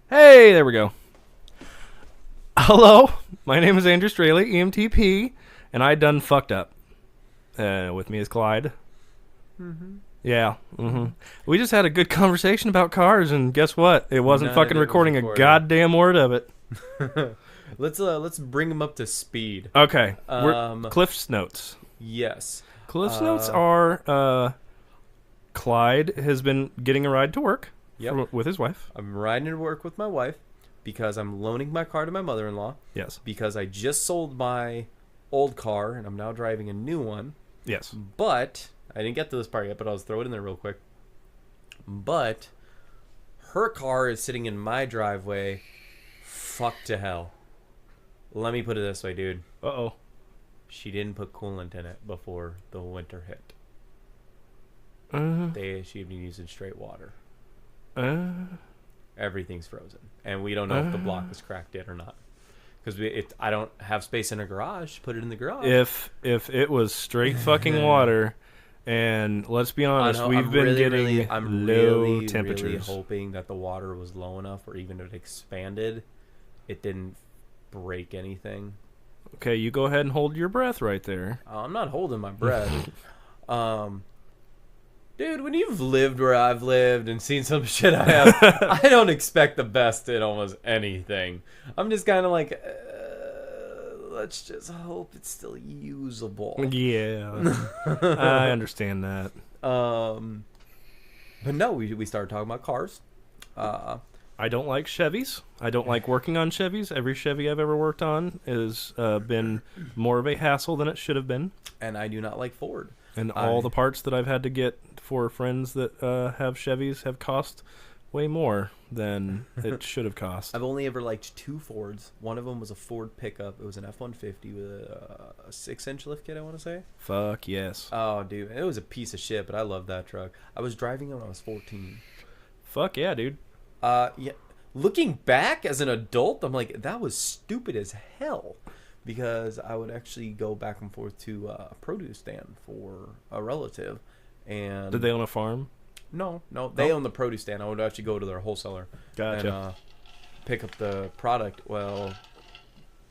Hey, there we go. Hello, my name is Andrew Straley, EMTP, and I done fucked up. With me is Clyde. Mm-hmm. Yeah. We just had a good conversation about cars, and guess what? It wasn't None of fucking it was recording a recorded. goddamn word of it. Let's bring them up to speed. Okay. Um, Cliff's notes. yes. Cliff's notes are Clyde has been getting a ride to work Yep. with his wife. I'm riding to work with my wife because I'm loaning my car to my mother-in-law Yes. because I just sold my old car and I'm now driving a new one. Yes. But I didn't get to this part yet, but I'll just throw it in there real quick. But her car is sitting in my driveway. Fuck to hell. Let me put it this way, dude. Uh-oh. She didn't put coolant in it before the winter hit. She'd been using straight water. Everything's frozen, and we don't know if the block is cracked yet or not. Because I don't have space in a garage. Put it in the garage. If it was straight fucking water, and let's be honest, we've been getting low temperatures. Really hoping that the water was low enough, or even if it expanded, it didn't break anything. Okay, you go ahead and hold your breath right there. I'm not holding my breath. Dude, when you've lived where I've lived and seen some shit I have, I don't expect the best in almost anything. I'm just kind of like, let's just hope it's still usable. Yeah, I understand that. But no, we started talking about cars. I don't like Chevys. I don't like working on Chevys. Every Chevy I've ever worked on has been more of a hassle than it should have been. And I do not like Ford. And all the parts that I've had to get for friends that have Chevys have cost way more than it should have cost. I've only ever liked two Fords. One of them was a Ford pickup. It was an F-150 with a 6-inch lift kit, I want to say. Fuck yes. Oh, dude. It was a piece of shit, but I loved that truck. I was driving it when I was 14. Fuck yeah, dude. Yeah. Looking back as an adult, I'm like, that was stupid as hell. Because I would actually go back and forth to a produce stand for a relative. And Did they own a farm? No. They own the produce stand. I would actually go to their wholesaler. Gotcha. And pick up the product. Well,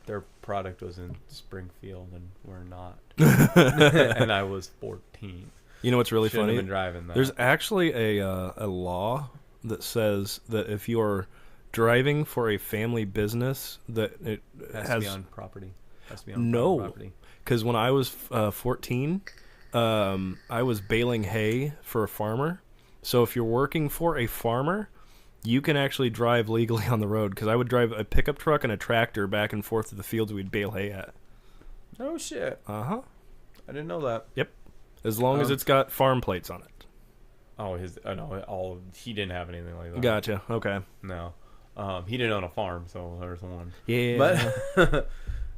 their product was in Springfield, and we're not. And I was 14. You know what's really Shouldn't funny? have been driving that. There's actually a law that says that if you're driving for a family business, that it has to be on property. Has to be on property. Because when I was 14, I was baling hay for a farmer. So if you're working for a farmer, you can actually drive legally on the road. Because I would drive a pickup truck and a tractor back and forth to the fields we'd bale hay at. Oh shit! I didn't know that. Yep. As long as it's got farm plates on it. Oh, no, he didn't have anything like that. Gotcha. Okay. No, he didn't own a farm, so there's one. Yeah. But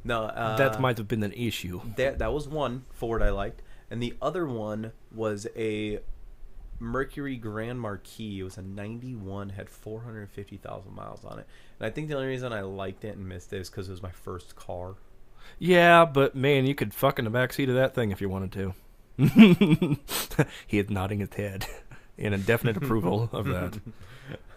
no, that might have been an issue. That was one Ford I liked, and the other one was a Mercury Grand Marquis. It was a 91, had 450,000 miles on it, and I think the only reason I liked it and missed it is because it was my first car. Yeah, but man, you could fuck in the backseat of that thing if you wanted to. He is nodding his head in a definite approval of that.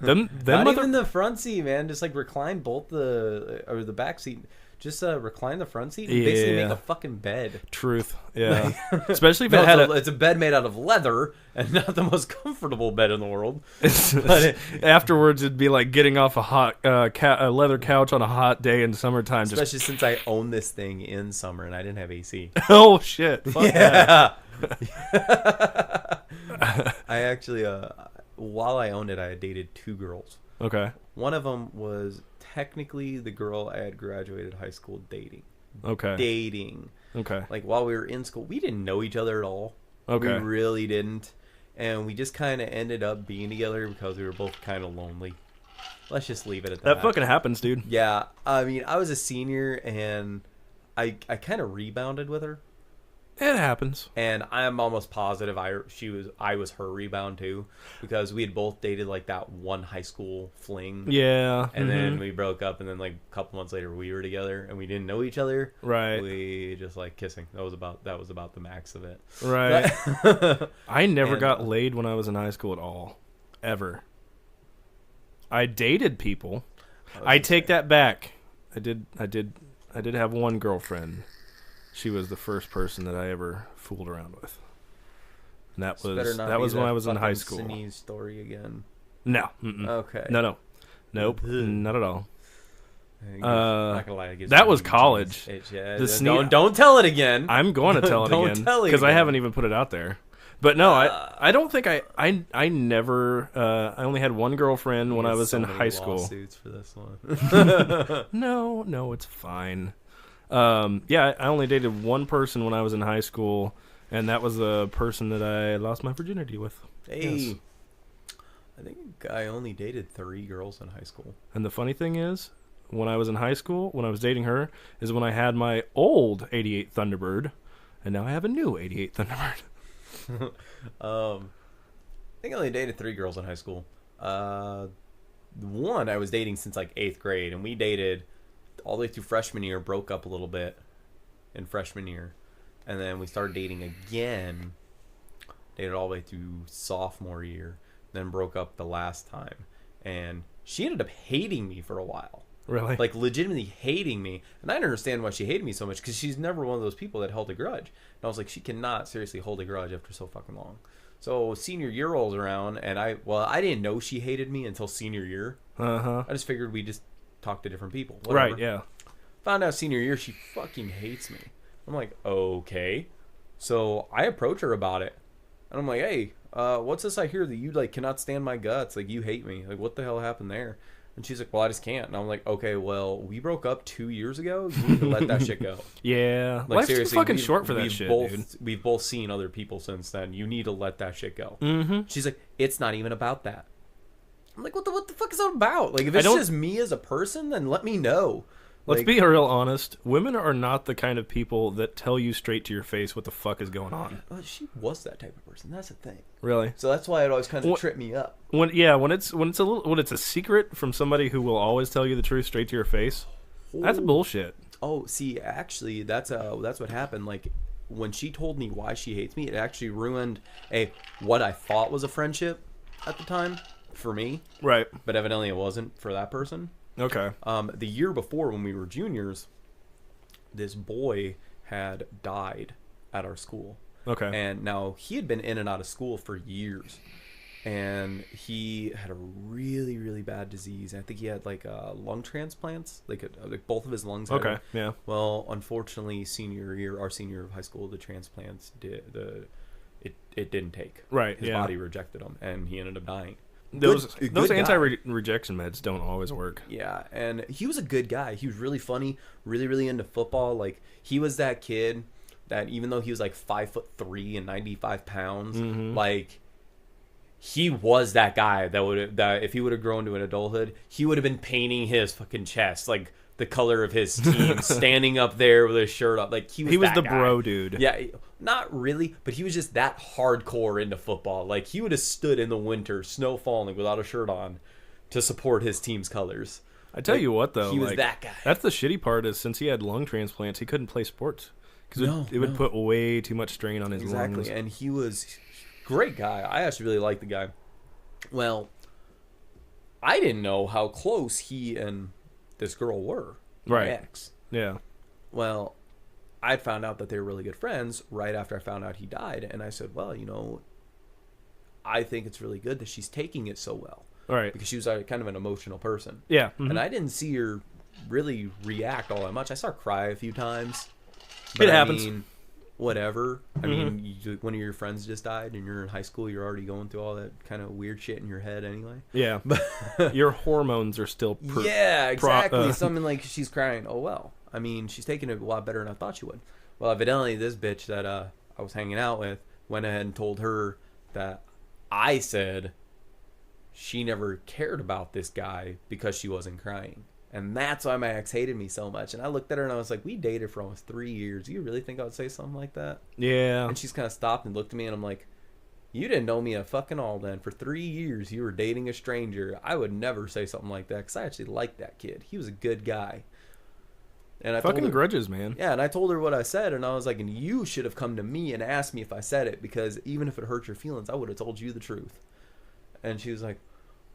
Even the front seat, man. Just like recline both the back seat. Just recline the front seat and basically make a fucking bed. Truth, yeah. Especially if it's a bed made out of leather and not the most comfortable bed in the world. But afterwards, it'd be like getting off a hot a leather couch on a hot day in summertime. Especially since I own this thing in summer and I didn't have AC. Oh shit! Fuck yeah. I actually, while I owned it, I had dated two girls. Okay. One of them was technically the girl I had graduated high school dating. Okay. Dating. Okay. Like while we were in school, we didn't know each other at all. Okay. We really didn't. And we just kind of ended up being together because we were both kind of lonely. Let's just leave it at that. That fucking happens, dude. Yeah. I mean, I was a senior and I kind of rebounded with her. It happens. And I'm almost positive I was her rebound too, because we had both dated like that one high school fling. Yeah. And then we broke up, and then like a couple months later we were together, and we didn't know each other. Right. We just like kissing. That was about the max of it. Right. I never got laid when I was in high school at all, ever. I dated people. I take that back. I did have one girlfriend. She was the first person that I ever fooled around with. And that was when I was in high school. Sneeze story again. No. Mm-mm. Okay. No. Nope. Not at all. Not gonna lie, that was college. Yeah, don't tell it again. I'm going to tell it again because I haven't even put it out there. But no, I don't think I never I only had one girlfriend when I was in high school. Lawsuits for this one. No, it's fine. Yeah, I only dated one person when I was in high school, and that was the person that I lost my virginity with. Hey. Yes. I think I only dated 3 girls in high school. And the funny thing is, when I was in high school, when I was dating her, is when I had my old 88 Thunderbird, and now I have a new 88 Thunderbird. I think I only dated 3 girls in high school. One I was dating since like 8th grade, and we dated all the way through freshman year, broke up a little bit in freshman year, and then we started dating again, dated all the way through sophomore year, then broke up the last time, and she ended up hating me for a while. Really? Like, legitimately hating me. And I didn't understand why she hated me so much, because she's never one of those people that held a grudge. And I was like, she cannot seriously hold a grudge after so fucking long. So senior year rolls around, and I didn't know she hated me until senior year. I just figured we just talked to different people. Whatever. Right, yeah. Found out senior year she fucking hates me. I'm like, okay. So I approach her about it. And I'm like, hey, what's this I hear that you like cannot stand my guts? Like, you hate me. Like, what the hell happened there? And she's like, well, I just can't. And I'm like, okay, well, we broke up 2 years ago. You need to let that shit go. Yeah. Like, Life's seriously, too fucking short for that shit, dude. We've both seen other people since then. You need to let that shit go. Mm-hmm. She's like, it's not even about that. I'm like, what the fuck is that about? Like, if it's just me as a person, then let me know. Let's be real honest. Women are not the kind of people that tell you straight to your face what the fuck is going on. Well, she was that type of person. That's the thing. Really? So that's why it always kind of tripped me up. When it's a secret from somebody who will always tell you the truth straight to your face. That's bullshit. Oh, see, actually, that's what happened. Like, when she told me why she hates me, it actually ruined what I thought was a friendship at the time for me. Right. But evidently it wasn't for that person. Okay. The year before, when we were juniors, this boy had died at our school. Okay. And now he had been in and out of school for years, and he had a really, really bad disease. I think he had like lung transplants, like both of his lungs. Okay. Yeah. Well, unfortunately, our senior year of high school, the transplants it didn't take. Right. His body rejected him, and he ended up dying. Those anti-rejection meds don't always work. Yeah, and he was a good guy. He was really funny, really, really into football. Like, he was that kid that even though he was like 5'3" and 95 pounds, like, he was that guy that if he would have grown to an adulthood, he would have been painting his fucking chest like the color of his team, standing up there with his shirt up. Like, he was the guy. bro dude. Yeah, not really, but he was just that hardcore into football. Like, he would have stood in the winter, snow falling, without a shirt on, to support his team's colors. I tell you what, though, he was that guy. That's the shitty part, is since he had lung transplants, he couldn't play sports because it would put way too much strain on his lungs. Exactly, and he was a great guy. I actually really liked the guy. Well, I didn't know how close he and this girl were. Right. My ex. Yeah. Well, I found out that they were really good friends right after I found out he died, and I said, well, I think it's really good that she's taking it so well. All right. Because she was kind of an emotional person. Yeah. Mm-hmm. And I didn't see her really react all that much. I saw her cry a few times. But it happens. I mean, whatever. I mean, one of your friends just died, and you're in high school. You're already going through all that kind of weird shit in your head anyway. Yeah. Your hormones are still... yeah, exactly. Something like she's crying. Oh, well. I mean, she's taking it a lot better than I thought she would. Well, evidently, this bitch that I was hanging out with went ahead and told her that I said she never cared about this guy because she wasn't crying. And that's why my ex hated me so much. And I looked at her and I was like, we dated for almost 3 years. Do you really think I would say something like that? Yeah. And she's kind of stopped and looked at me, and I'm like, you didn't know me a fucking all then. For 3 years, you were dating a stranger. I would never say something like that because I actually liked that kid. He was a good guy. And I fucking grudges, man. Yeah, and I told her what I said, and I was like, and you should have come to me and asked me if I said it, because even if it hurt your feelings, I would have told you the truth. And she was like,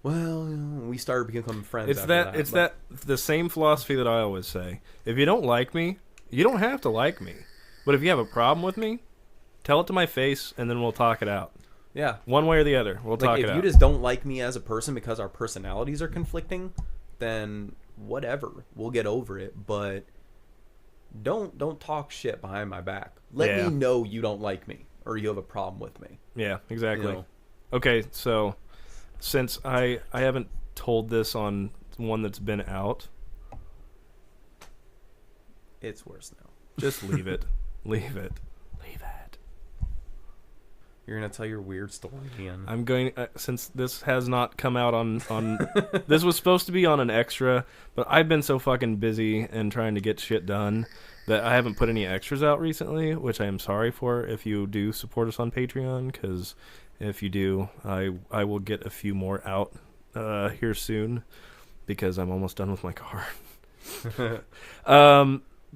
well, we started becoming friends. It's that the same philosophy that I always say. If you don't like me, you don't have to like me. But if you have a problem with me, tell it to my face, and then we'll talk it out. Yeah. One way or the other, we'll talk it out. If you just don't like me as a person because our personalities are conflicting, then whatever, we'll get over it. But don't talk shit behind my back. Let me know you don't like me or you have a problem with me. Yeah, exactly. Okay, so since I haven't told this on one that's been out, it's worse now. Just leave it. Leave it. You're gonna tell your weird story again. I'm going since this has not come out on this was supposed to be on an extra, but I've been so fucking busy and trying to get shit done that I haven't put any extras out recently, which I am sorry for. If you do support us on Patreon, because if you do, I will get a few more out here soon because I'm almost done with my car.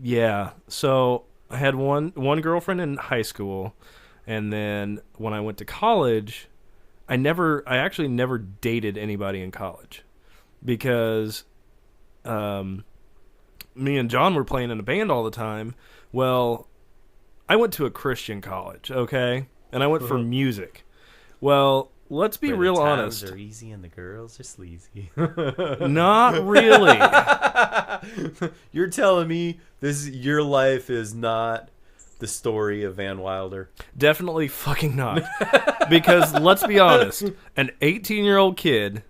Yeah. So I had one girlfriend in high school. And then when I went to college, I actually never dated anybody in college because me and John were playing in a band all the time. Well, I went to a Christian college, okay? And I went for music. Well, let's be real honest. The times are easy and the girls are sleazy. Not really. You're telling me your life is not the story of Van Wilder? Definitely fucking not. Because let's be honest, an 18-year-old kid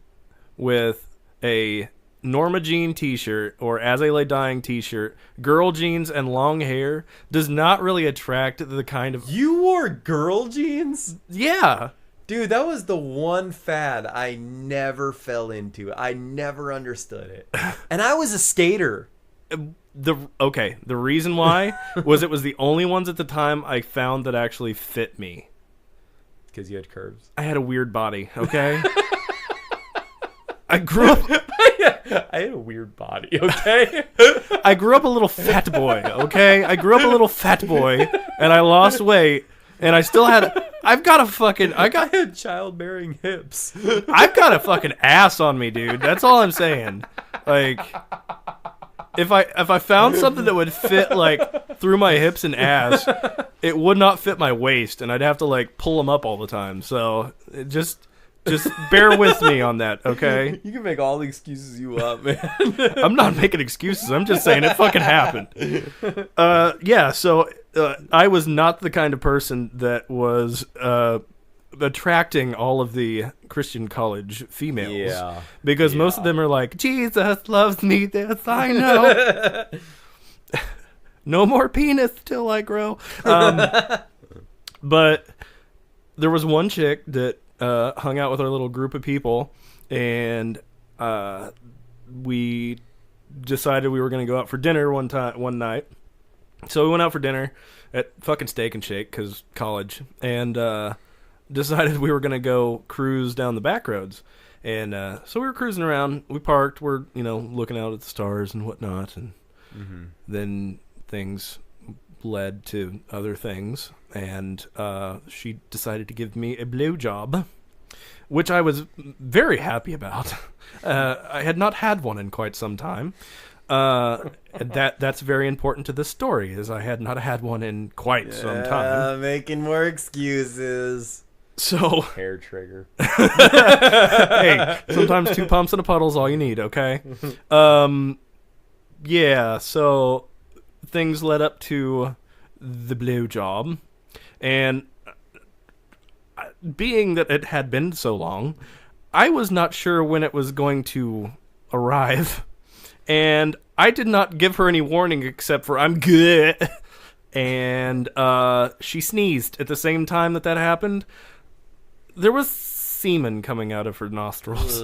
with a Norma Jean t-shirt or As I Lay Dying t-shirt, girl jeans, and long hair does not really attract the kind of... You wore girl jeans? Yeah. Dude, that was the one fad I never fell into. I never understood it. And I was a skater. The reason why was it was the only ones at the time I found that actually fit me. Because you had curves. I had a weird body, okay? I grew up... I had a weird body, okay? I grew up a little fat boy, okay? I grew up a little fat boy, and I lost weight, and I still had... I had childbearing hips. I've got a fucking ass on me, dude. That's all I'm saying. Like... If I found something that would fit like through my hips and ass, it would not fit my waist, and I'd have to like pull them up all the time. So just bear with me on that, okay? You can make all the excuses you want, man. I'm not making excuses. I'm just saying it fucking happened. Yeah. So I was not the kind of person that was attracting all of the Christian college females. Yeah. Because most of them are like, Jesus loves me, this I know. No more penis till I grow. But there was one chick that hung out with our little group of people, and we decided we were going to go out for dinner one night. So we went out for dinner at fucking Steak and Shake, because college, and decided we were going to go cruise down the back roads. And so we were cruising around. We parked. We're, looking out at the stars and whatnot. And then things led to other things. And she decided to give me a blowjob, which I was very happy about. I had not had one in quite some time. That's very important to this story, is I had not had one in quite some time. Making more excuses. So hair trigger. Hey, sometimes 2 pumps and a puddle's all you need, okay? Yeah, so things led up to the blowjob, and being that it had been so long, I was not sure when it was going to arrive, and I did not give her any warning except for I'm good, and she sneezed at the same time that happened. There was semen coming out of her nostrils.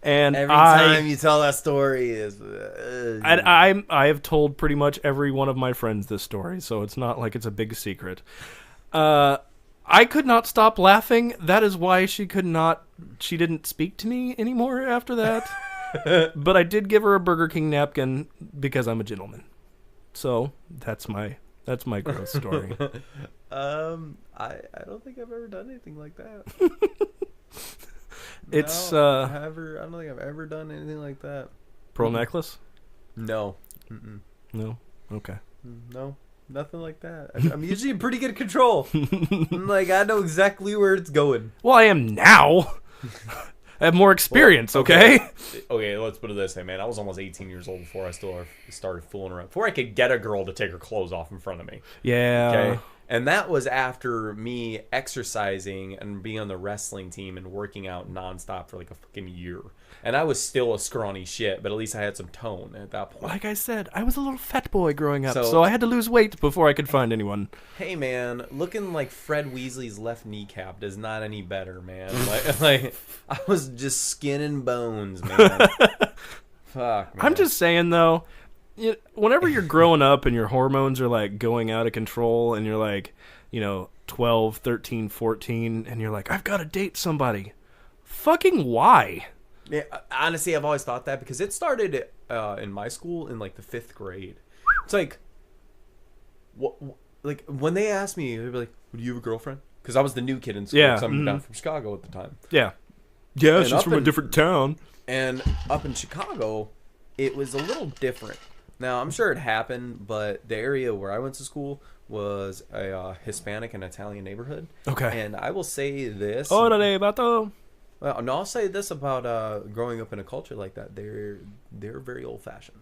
And every time you tell that story is... I have told pretty much every one of my friends this story, so it's not like it's a big secret. I could not stop laughing. That is why she didn't speak to me anymore after that. But I did give her a Burger King napkin because I'm a gentleman. So that's my gross story. I don't think I've ever done anything like that. It's No, I don't think I've ever done anything like that. pearl necklace. No. Mm-mm. No. Okay. No. Nothing like that. I'm usually in pretty good control. Like, I know exactly where it's going. Well, I am now. I have more experience, Well, okay? Okay, let's put it this way, man. I was almost 18 years old before I started fooling around. Before I could get a girl to take her clothes off in front of me. Yeah. Okay? And that was after me exercising and being on the wrestling team and working out nonstop for like a fucking year. And I was still a scrawny shit, but at least I had some tone at that point. Like I said, I was a little fat boy growing up, So- so I had to lose weight before I could find anyone. Hey, man, looking like Fred Weasley's left kneecap does not any better, man. Like I was just skin and bones, man. Fuck, man. I'm just saying, though, whenever you're growing up and your hormones are, like, going out of control and you're, like, 12, 13, 14, and you're like, I've got to date somebody. Fucking why? Yeah, honestly, I've always thought that because it started in my school in, like, the 5th grade. It's like, what? Like, when they asked me, they'd be like, do you have a girlfriend? Because I was the new kid in school. Yeah. Because I'm down from Chicago at the time. Yeah. Yeah, And she's up from a in- different town. And up in Chicago, it was a little different. Now, I'm sure it happened, but the area where I went to school was a Hispanic and Italian neighborhood. Okay. And I will say this. Órale, vato. Well, no, I'll say this about growing up in a culture like that. They're very old-fashioned.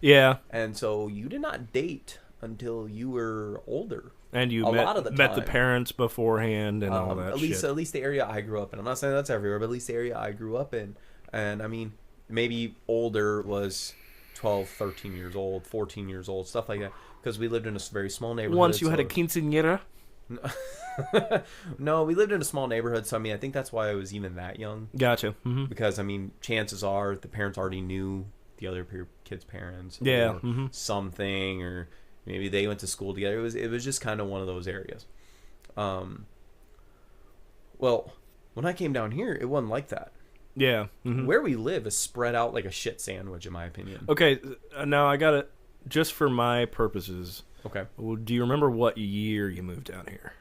Yeah. And so you did not date until you were older. And you A met, lot of the met the time. parents beforehand and all that at least shit. At least the area I grew up in. I'm not saying that's everywhere, but at least the area I grew up in. And I mean, maybe older was 12, 13 years old, 14 years old, stuff like that. Because we lived in a very small neighborhood. Once you had a so- quinceañera? No, we lived in a small neighborhood, so I mean, I think that's why I was even that young. Gotcha. Mm-hmm. Because I mean, chances are the parents already knew the other kid's parents, Yeah, or mhm. something, or maybe they went to school together. It was just kind of one of those areas. Well, when I came down here, it wasn't like that. Yeah. Mm-hmm. Where we live is spread out like a shit sandwich, in my opinion. Okay, now I got it. Just for my purposes, Okay. well, do you remember what year you moved down here?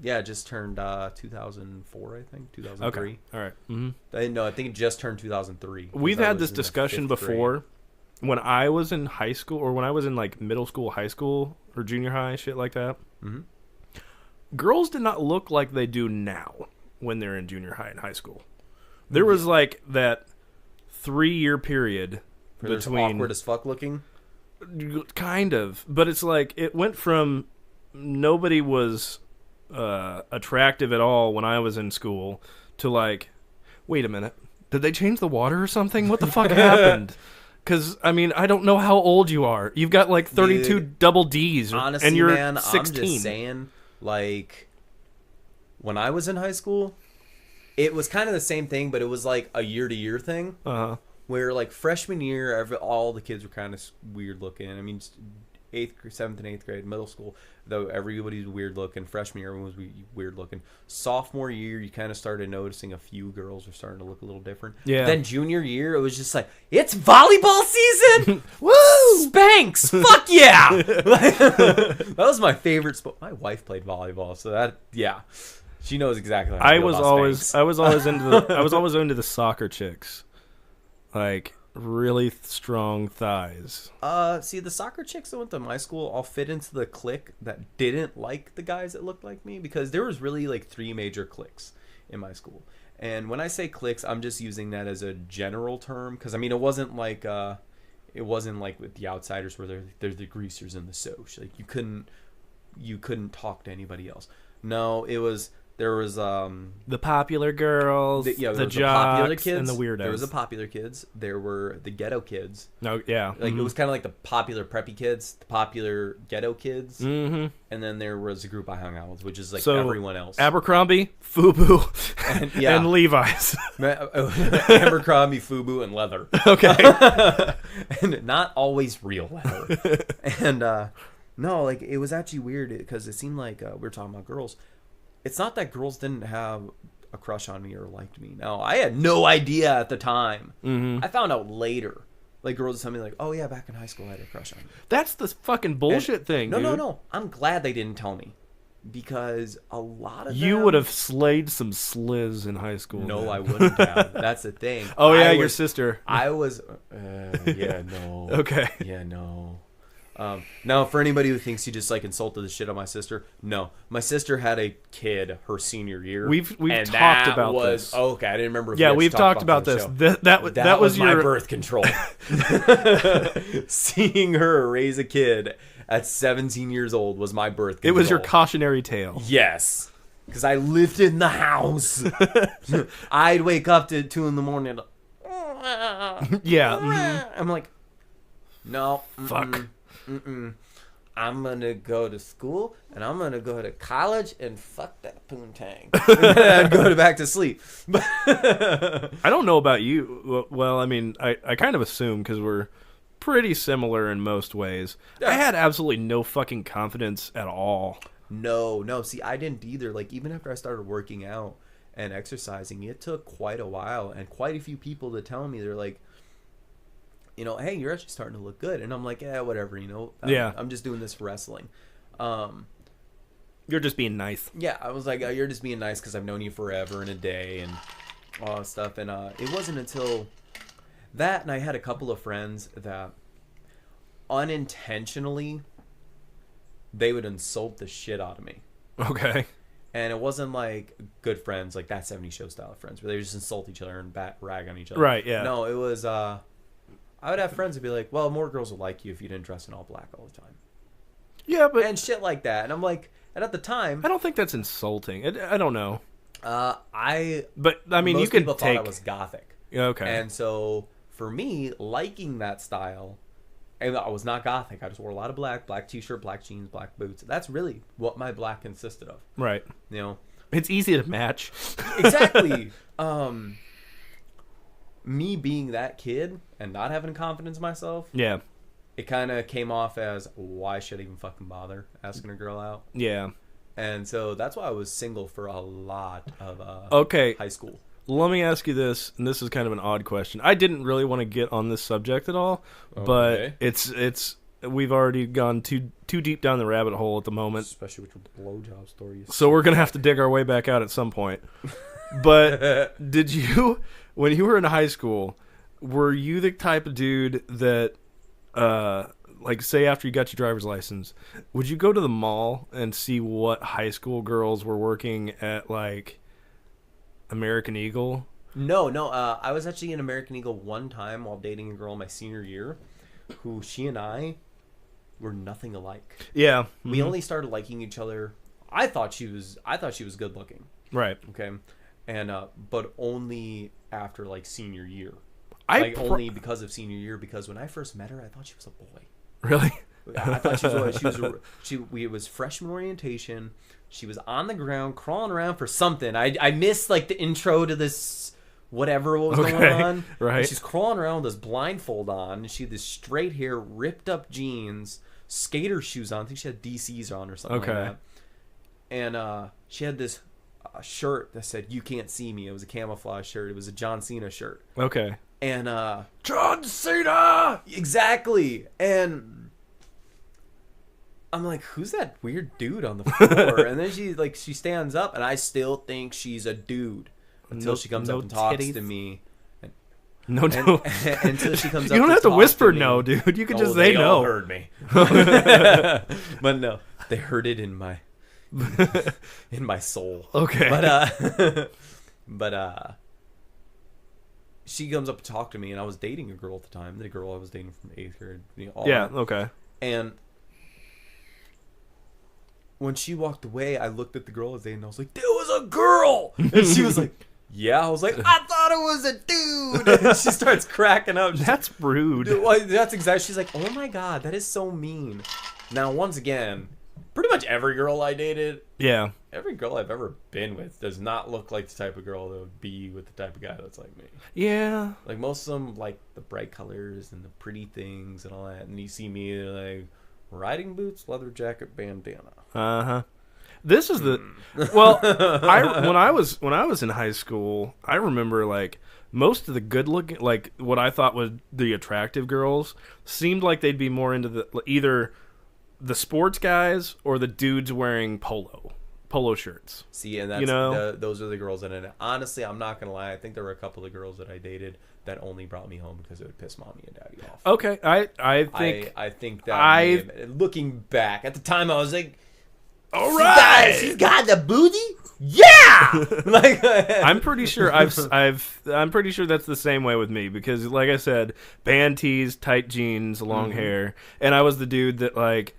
Yeah, it just turned 2004, I think, 2003. Okay, all right. Mm-hmm. No, I think it just turned 2003. We've because I had was this in the discussion 5th grade. before. When I was in high school, or when I was in like middle school, high school, or junior high, shit like that, Mhm. girls did not look like they do now when they're in junior high and high school. There was like that 3-year period Where there's between awkward as fuck looking. kind of, but it's like it went from nobody was attractive at all when I was in school to like, wait a minute, did they change the water or something? What the fuck happened? Because I mean, I don't know how old you are. You've got like 32 Dude, double D's, Honestly, and you're man, 16. I'm just saying, like, when I was in high school, it was kind of the same thing, but it was like a year-to-year thing. Uh-huh. Where like freshman year, all the kids were kind of weird looking. I mean, 7th and 8th grade, middle school, though everybody's weird looking. Freshman year, everyone was weird looking. Sophomore year, you kind of started noticing a few girls were starting to look a little different. Yeah. Then junior year, it was just like, it's volleyball season. Woo! Spanx, fuck yeah! That was my favorite sport. My wife played volleyball, so that she knows exactly. How I feel about Spanx. I was always into the soccer chicks, like really strong thighs. See, the soccer chicks that went to my school all fit into the clique that didn't like the guys that looked like me, because there was really like 3 major cliques in my school. And when I say cliques, I'm just using that as a general term, because I mean it wasn't like with the outsiders where they're the greasers and the soch. Like you couldn't talk to anybody else. No, there was The popular girls, there the was popular jocks, kids, and the weirdos. There was the popular kids. There were the ghetto kids. No, yeah, Like it was kind of like the popular preppy kids, the popular ghetto kids, Mm-hmm. and then there was a group I hung out with, which is like So, everyone else. Abercrombie, FUBU, And- yeah. and Levi's. Abercrombie, FUBU, and leather. Okay. And not always real leather. And no, like it was actually weird because it seemed like we were talking about girls. It's not that girls didn't have a crush on me or liked me. No, I had no idea at the time. Mm-hmm. I found out later. Like girls would tell me like, "Oh yeah, back in high school I had a crush on you." That's the fucking bullshit thing, No, dude. no. I'm glad they didn't tell me. because a lot of You them, would have slayed some sliz in high school. No, then. I wouldn't have. That's the thing. Oh yeah, I your was, sister. I was. Yeah, no. Okay. Yeah, no. Now, for anybody who thinks he just like insulted the shit out of my sister, no. My sister had a kid her senior year. We've and talked that about was, this. Okay, I didn't remember. If Yeah, we we've talked about this. That was my your birth control. Seeing her raise a kid at 17 years old was my birth control. It was your cautionary tale. Yes. Because I lived in the house. I'd wake up to 2 in the morning. Yeah. Mm-hmm. I'm like, no. Fuck. I'm going to go to school and I'm going to go to college and fuck that poontang. And then I'd go back to sleep. I don't know about you. Well, I mean, I kind of assume because we're pretty similar in most ways. I had absolutely no fucking confidence at all. No. See, I didn't either. Like, even after I started working out and exercising, it took quite a while and quite a few people to tell me, they're like, you know, hey, you're actually starting to look good. And I'm like, yeah, whatever, you know. I'm just doing this for wrestling. You're just being nice. Yeah, I was like, you're just being nice because I've known you forever and a day and all that stuff. And it wasn't until that, and I had a couple of friends that unintentionally, they would insult the shit out of me. Okay. And it wasn't like good friends, like that 70s Show style of friends, where they would just insult each other and rag on each other. Right, yeah. No, it was, I would have friends who'd be like, well, more girls would like you if you didn't dress in all black all the time. Yeah, but... And shit like that. And I'm like, and at the time... I don't think that's insulting. I don't know. But, I mean, you could people take... thought I was gothic. Okay. And so, for me, liking that style... And I was not gothic. I just wore a lot of black t-shirt, black jeans, black boots. That's really what my black consisted of. Right. You know? It's easy to match. Exactly. Me being that kid and not having confidence in myself, Yeah. it kind of came off as, why should I even fucking bother asking a girl out? Yeah. And so that's why I was single for a lot of Okay. high school. Let me ask you this, and this is kind of an odd question. I didn't really want to get on this subject at all, but it's we've already gone too deep down the rabbit hole at the moment. Especially with your blowjob stories. So we're going to have to dig our way back out at some point. But did you, when you were in high school, were you the type of dude that, like, say after you got your driver's license, would you go to the mall and see what high school girls were working at, like, American Eagle? No. I was actually in American Eagle one time while dating a girl my senior year, who she and I were nothing alike. Yeah. Mm-hmm. We only started liking each other. I thought she was good looking. Right. Okay. And but only after like senior year. Only because of senior year, because when I first met her, I thought she was a boy. Really? I thought it was freshman orientation. She was on the ground crawling around for something. I missed like the intro to this whatever was going on. Right. And she's crawling around with this blindfold on. She had this straight hair, ripped up jeans, skater shoes on. I think she had DCs on or something like that. And she had this shirt that said "You Can't See Me." It was a camouflage shirt. It was a John Cena shirt. Okay. And John Cena! Exactly. And I'm like, who's that weird dude on the floor? And then she stands up, and I still think she's a dude until she comes up and talks to me. No. Until she comes up. You don't have to whisper no, dude. You can just say no. All heard me. But no, they heard it in my soul. Okay. But she comes up to talk to me, and I was dating a girl at the time. The girl I was dating from 8th grade. That. Okay. And when she walked away, I looked at the girl I was dating, and I was like, "There was a girl!" And she was like, "Yeah." I was like, "I thought it was a dude!" And she starts cracking up. That's rude. That's exactly. She's like, "Oh my god, that is so mean." Now, once again, pretty much every girl I dated, every girl I've ever been with does not look like the type of girl that would be with the type of guy that's like me. Yeah. Like, most of them like the bright colors and the pretty things and all that. And you see me, like, riding boots, leather jacket, bandana. Uh-huh. This is the... Well, when I was in high school, I remember, like, most of the good-looking... Like, what I thought was the attractive girls seemed like they'd be more into the... Either... the sports guys or the dudes wearing polo shirts. See, and that's those are the girls that. And honestly, I'm not gonna lie. I think there were a couple of girls that I dated that only brought me home because it would piss mommy and daddy off. Okay, I think that looking back at the time, I was like, all right, she's got the booty. Yeah, like I'm pretty sure I'm pretty sure that's the same way with me because, like I said, band tees, tight jeans, long hair, and I was the dude that like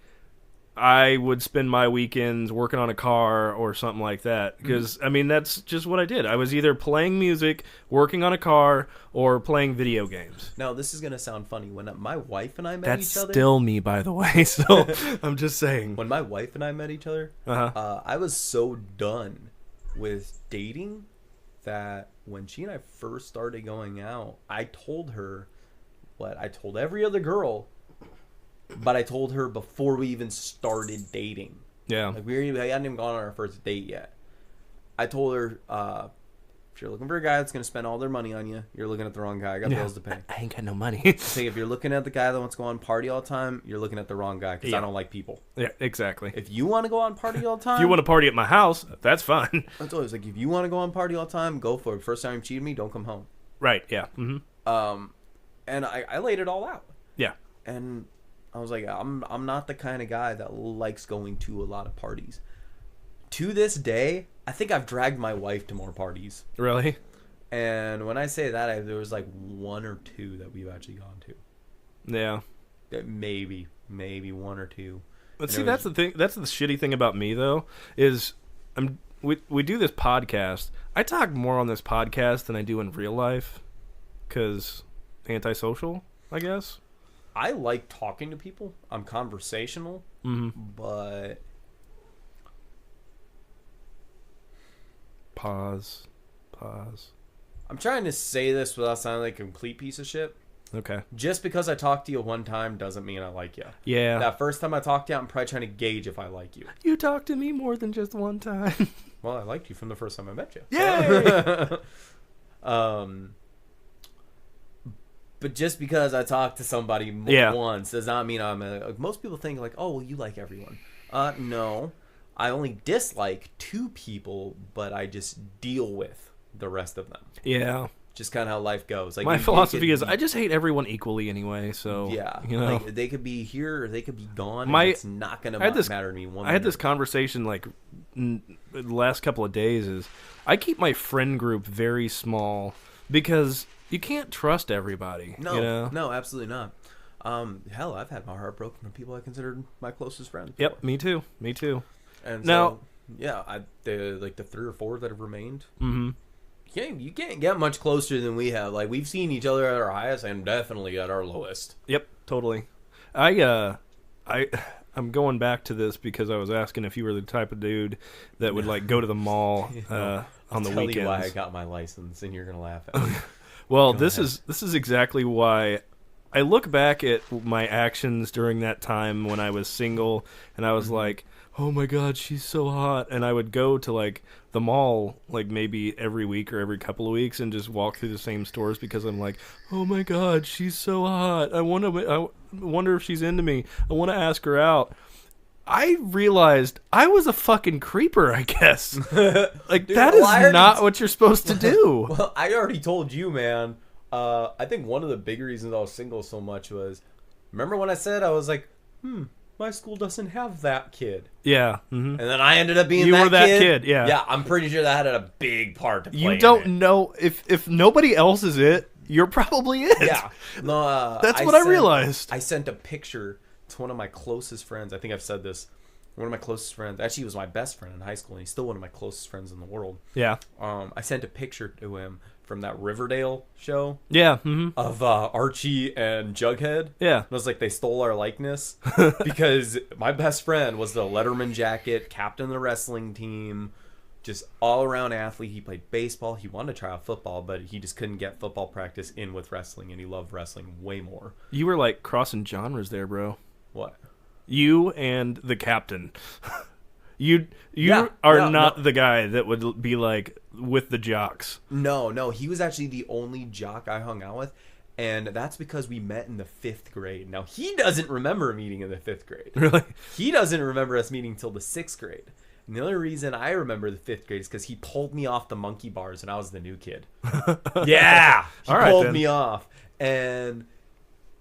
I would spend my weekends working on a car or something like that because I mean that's just what I did. I was either playing music, working on a car, or playing video games. Now this is gonna sound funny. When my wife and I met each other, that's still me, by the way. So I'm just saying. When my wife and I met each other, I was so done with dating that when she and I first started going out, I told her what I told every other girl. But I told her before we even started dating. Yeah. Like we hadn't even gone on our first date yet. I told her, if you're looking for a guy that's going to spend all their money on you, you're looking at the wrong guy. I got bills to pay. I ain't got no money. Say if you're looking at the guy that wants to go on party all the time, you're looking at the wrong guy because I don't like people. Yeah, exactly. If you want to go on party all the time. If you want to party at my house, that's fine. I told her, it's like, if you want to go on party all the time, go for it. First time you cheated me, don't come home. Right, yeah. Mm-hmm. And I laid it all out. Yeah. And I was like, I'm not the kind of guy that likes going to a lot of parties. To this day, I think I've dragged my wife to more parties. Really? And when I say that, there was like one or two that we've actually gone to. Yeah. Maybe one or two. But see, that's the thing. That's the shitty thing about me, though, is we do this podcast. I talk more on this podcast than I do in real life because antisocial, I guess. I like talking to people. I'm conversational, but pause. I'm trying to say this without sounding like a complete piece of shit. Okay. Just because I talked to you one time doesn't mean I like you. Yeah. That first time I talked to you, I'm probably trying to gauge if I like you. You talked to me more than just one time. Well, I liked you from the first time I met you. Yay! But just because I talked to somebody once does not mean most people think like, oh, well, you like everyone. No. I only dislike two people, but I just deal with the rest of them. Yeah. Just kind of how life goes. Like my philosophy is I just hate everyone equally anyway, so yeah. You know? Like, they could be here or they could be gone, and it's not going to matter to me one minute. I had this conversation like the last couple of days is I keep my friend group very small because you can't trust everybody. No, you know? No, absolutely not. Hell, I've had my heart broken from people I considered my closest friends. Yep, me too. And now, so, yeah, the 3 or 4 that have remained. Mm-hmm. You can't get much closer than we have. Like, we've seen each other at our highest and definitely at our lowest. Yep, totally. I'm going back to this because I was asking if you were the type of dude that would like go to the mall on the weekends. I'll tell you why I got my license, and you're gonna laugh at me. Well, this is exactly why I look back at my actions during that time when I was single, and I was like, oh my god, she's so hot. And I would go to like the mall like maybe every week or every couple of weeks and just walk through the same stores because I'm like, oh my god, she's so hot. I wonder if she's into me. I want to ask her out. I realized I was a fucking creeper, I guess. Like, dude, that is not what you're supposed to do. Well, I already told you, man. I think one of the big reasons I was single so much was, remember when I said I was like, my school doesn't have that kid. Yeah. Mm-hmm. And then I ended up being you were that kid. Yeah. Yeah, I'm pretty sure that had a big part to play. You don't know if nobody else is it, you're probably it. Yeah. No, that's what I realized. I sent a picture to one of my closest friends. I think I've said this. One of my closest friends, actually, he was my best friend in high school, and he's still one of my closest friends in the world. Yeah. I sent a picture to him from that Riverdale show. Yeah. Mm-hmm. Of Archie and Jughead. Yeah. It was like they stole our likeness because my best friend was the Letterman jacket, captain of the wrestling team, just all around athlete. He played baseball. He wanted to try out football, but he just couldn't get football practice in with wrestling, and he loved wrestling way more. You were like crossing genres there, bro. What? You and the captain. You are not the guy that would be like with the jocks. No, he was actually the only jock I hung out with. And that's because we met in the 5th grade. Now, he doesn't remember meeting in the 5th grade. Really? He doesn't remember us meeting till the 6th grade. And the only reason I remember the 5th grade is because he pulled me off the monkey bars when I was the new kid. Yeah! He pulled me off. And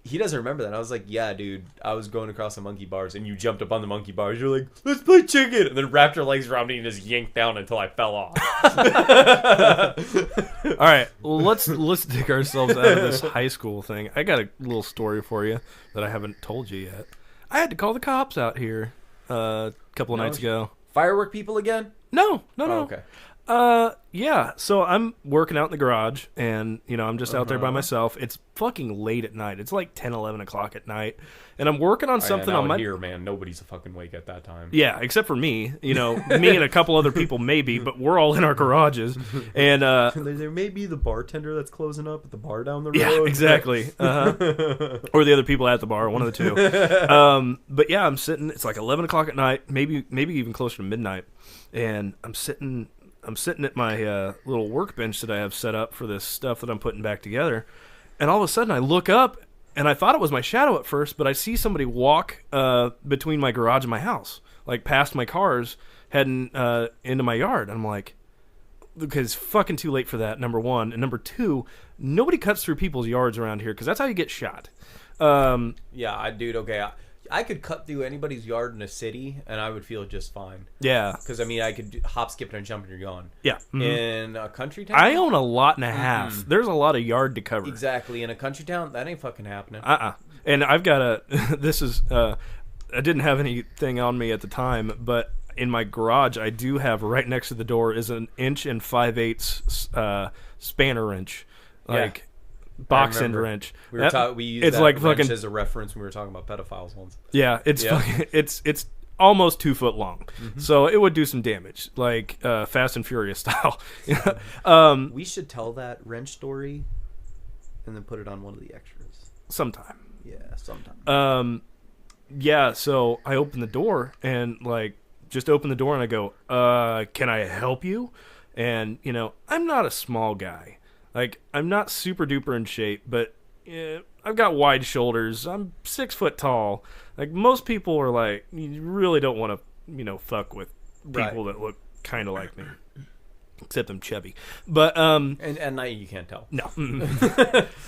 he doesn't remember that. I was like, yeah, dude, I was going across the monkey bars, and you jumped up on the monkey bars. You're like, let's play chicken. And then wrapped your legs around me and just yanked down until I fell off. All right, well, let's dig ourselves out of this high school thing. I got a little story for you that I haven't told you yet. I had to call the cops out here a couple of nights ago. Firework people again? No. Oh, okay. Yeah, so I'm working out in the garage, and, I'm just out there by myself. It's fucking late at night. It's like 10, 11 o'clock at night, and I'm working on something on my... here, man, nobody's fucking awake at that time. Yeah, except for me. Me and a couple other people maybe, but we're all in our garages, and... there may be the bartender that's closing up at the bar down the road. Yeah, exactly. Or the other people at the bar, one of the two. But yeah, I'm sitting... It's like 11 o'clock at night, maybe even closer to midnight, and I'm sitting at my little workbench that I have set up for this stuff that I'm putting back together, and all of a sudden I look up, and I thought it was my shadow at first, but I see somebody walk between my garage and my house, like past my cars, heading into my yard. I'm like, because fucking too late for that, number one. And number two, nobody cuts through people's yards around here, because that's how you get shot. Yeah, dude, okay. I could cut through anybody's yard in a city, and I would feel just fine. Yeah. Because, I could hop, skip, and jump, and you're gone. Yeah. Mm-hmm. In a country town? I own a lot and a half. Mm-hmm. There's a lot of yard to cover. Exactly. In a country town, that ain't fucking happening. And I've got this is, I didn't have anything on me at the time, but in my garage, I do have right next to the door is an 1 5/8 spanner wrench. Like... box end wrench. We used that wrench as a reference when we were talking about pedophiles once. Yeah, it's almost 2 foot long, so it would do some damage, like Fast and Furious style. We should tell that wrench story, and then put it on one of the extras sometime. Yeah, sometime. Yeah. So I open the door and just open the door and I go, "Can I help you?" And I'm not a small guy. Like, I'm not super duper in shape, but I've got wide shoulders. I'm 6 foot tall. Like, most people are like, you really don't want to, fuck with people that look kind of like me. Except I'm chubby. But, and now you can't tell. No.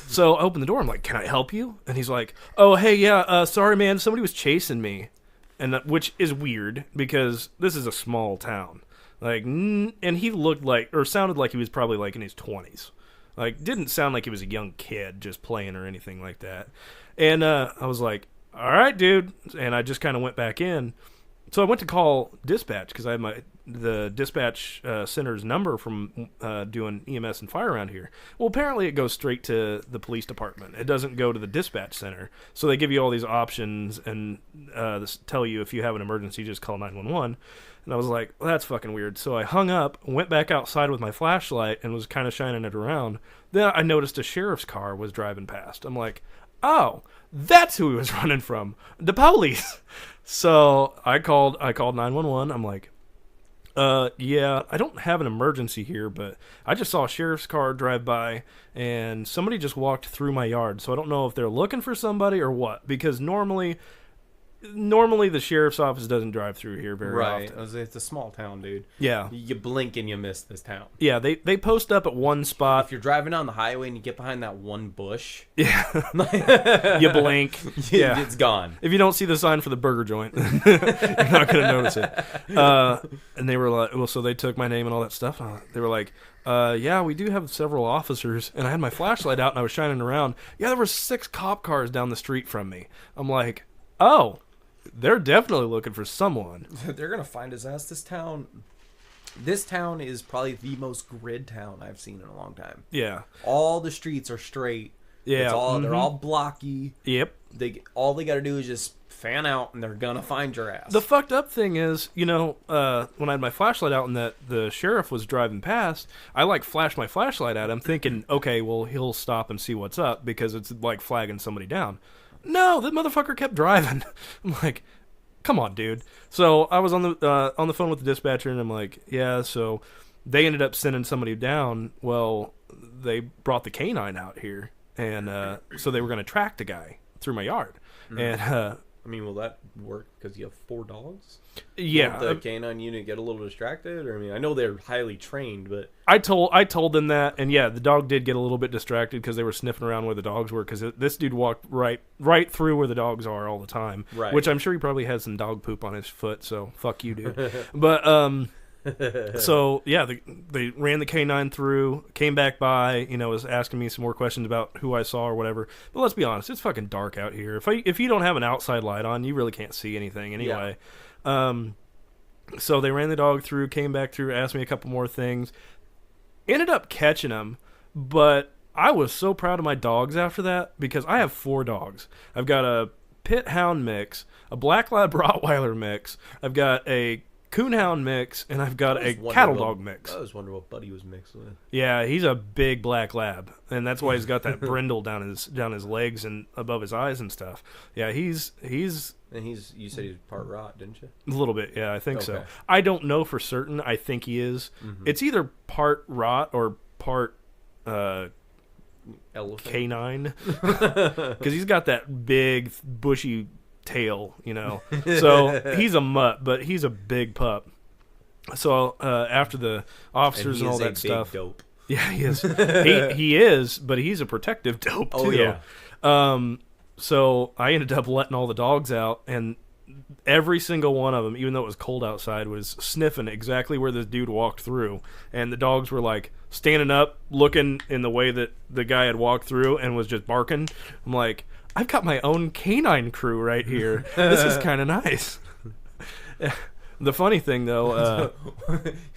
So I open the door. I'm like, can I help you? And he's like, oh, hey, yeah, sorry, man. Somebody was chasing me. And which is weird because this is a small town. Like, and he looked like, or sounded like he was probably like in his 20s. Like, didn't sound like he was a young kid just playing or anything like that. And I was like, all right, dude. And I just kind of went back in. So I went to call dispatch because I had the dispatch center's number from doing EMS and fire around here. Well, apparently it goes straight to the police department. It doesn't go to the dispatch center. So they give you all these options and tell you if you have an emergency, just call 911. And I was like, well, that's fucking weird. So I hung up, went back outside with my flashlight, and was kind of shining it around. Then I noticed a sheriff's car was driving past. I'm like, oh, that's who he was running from. The police. So I called 911. I'm like, yeah, I don't have an emergency here, but I just saw a sheriff's car drive by, and somebody just walked through my yard. So I don't know if they're looking for somebody or what, because normally the sheriff's office doesn't drive through here very often. Right. It's a small town, dude. Yeah. You blink and you miss this town. Yeah, they post up at one spot. If you're driving down the highway and you get behind that one bush. Yeah. You blink. Yeah. It's gone. If you don't see the sign for the burger joint, you're not going to notice it. And they were like, well, so they took my name and all that stuff. They were like, yeah, we do have several officers. And I had my flashlight out and I was shining around. Yeah, there were 6 cop cars down the street from me. I'm like, oh. They're definitely looking for someone. They're going to find his ass. This town is probably the most grid town I've seen in a long time. Yeah. All the streets are straight. Yeah. They're all blocky. Yep. All they got to do is just fan out, and they're going to find your ass. The fucked up thing is, when I had my flashlight out and that the sheriff was driving past, I, flashed my flashlight at him thinking, okay, well, he'll stop and see what's up because it's, flagging somebody down. No, that motherfucker kept driving. I'm like, come on, dude. So I was on the phone with the dispatcher, and I'm like, yeah, so they ended up sending somebody down. Well, they brought the canine out here. and so they were going to track the guy through my yard, and I mean, will that work because you have 4 dogs? yeah, Will the canine unit get a little distracted? Or I mean, I know they're highly trained, but I told them that, and yeah, the dog did get a little bit distracted because they were sniffing around where the dogs were, because this dude walked right through where the dogs are all the time, Right. which I'm sure he probably has some dog poop on his foot, so fuck you, dude. But so yeah, they ran the canine through, came back by, was asking me some more questions about who I saw or whatever. But let's be honest, it's fucking dark out here. If you don't have an outside light on, you really can't see anything anyway. Yeah. So they ran the dog through, came back through, asked me a couple more things, ended up catching him, but I was so proud of my dogs after that, because I have 4 dogs. I've got a pit hound mix, a black lab Rottweiler mix, I've got a coonhound mix, and I've got a cattle dog mix. I always wonder what Buddy was mixed with. Yeah, he's a big black lab, and that's why he's got that brindle down his legs and above his eyes and stuff. Yeah, he's And you said he's part rot, didn't you? a little bit. Yeah, I think so. Okay. I don't know for certain. I think he is. Mm-hmm. It's either part rot or part Elephant. canine, because he's got that big bushy tail, So he's a mutt, but he's a big pup. So after the officers and all that stuff, dope. yeah, he is. he is, but he's a protective dope too. Oh yeah. So I ended up letting all the dogs out, and every single one of them, even though it was cold outside, was sniffing exactly where this dude walked through, and the dogs were like standing up, looking in the way that the guy had walked through, and was just barking. I'm like, I've got my own canine crew right here. This is kind of nice. The funny thing, though,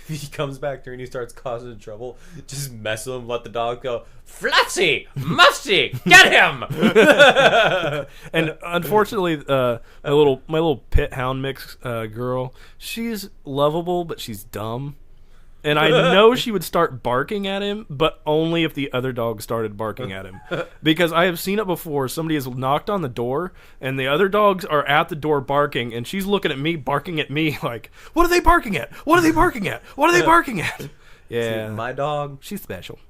if he comes back through and he starts causing trouble, just mess with him, let the dog go, Flutzy! Musty! Get him! and unfortunately, my little pit hound mix girl, she's lovable, but she's dumb. And I know she would start barking at him, but only if the other dog started barking at him. Because I have seen it before. Somebody has knocked on the door, and the other dogs are at the door barking, and she's looking at me, barking at me, like, what are they barking at? What are they barking at? What are they barking at? Yeah. See, my dog, she's special.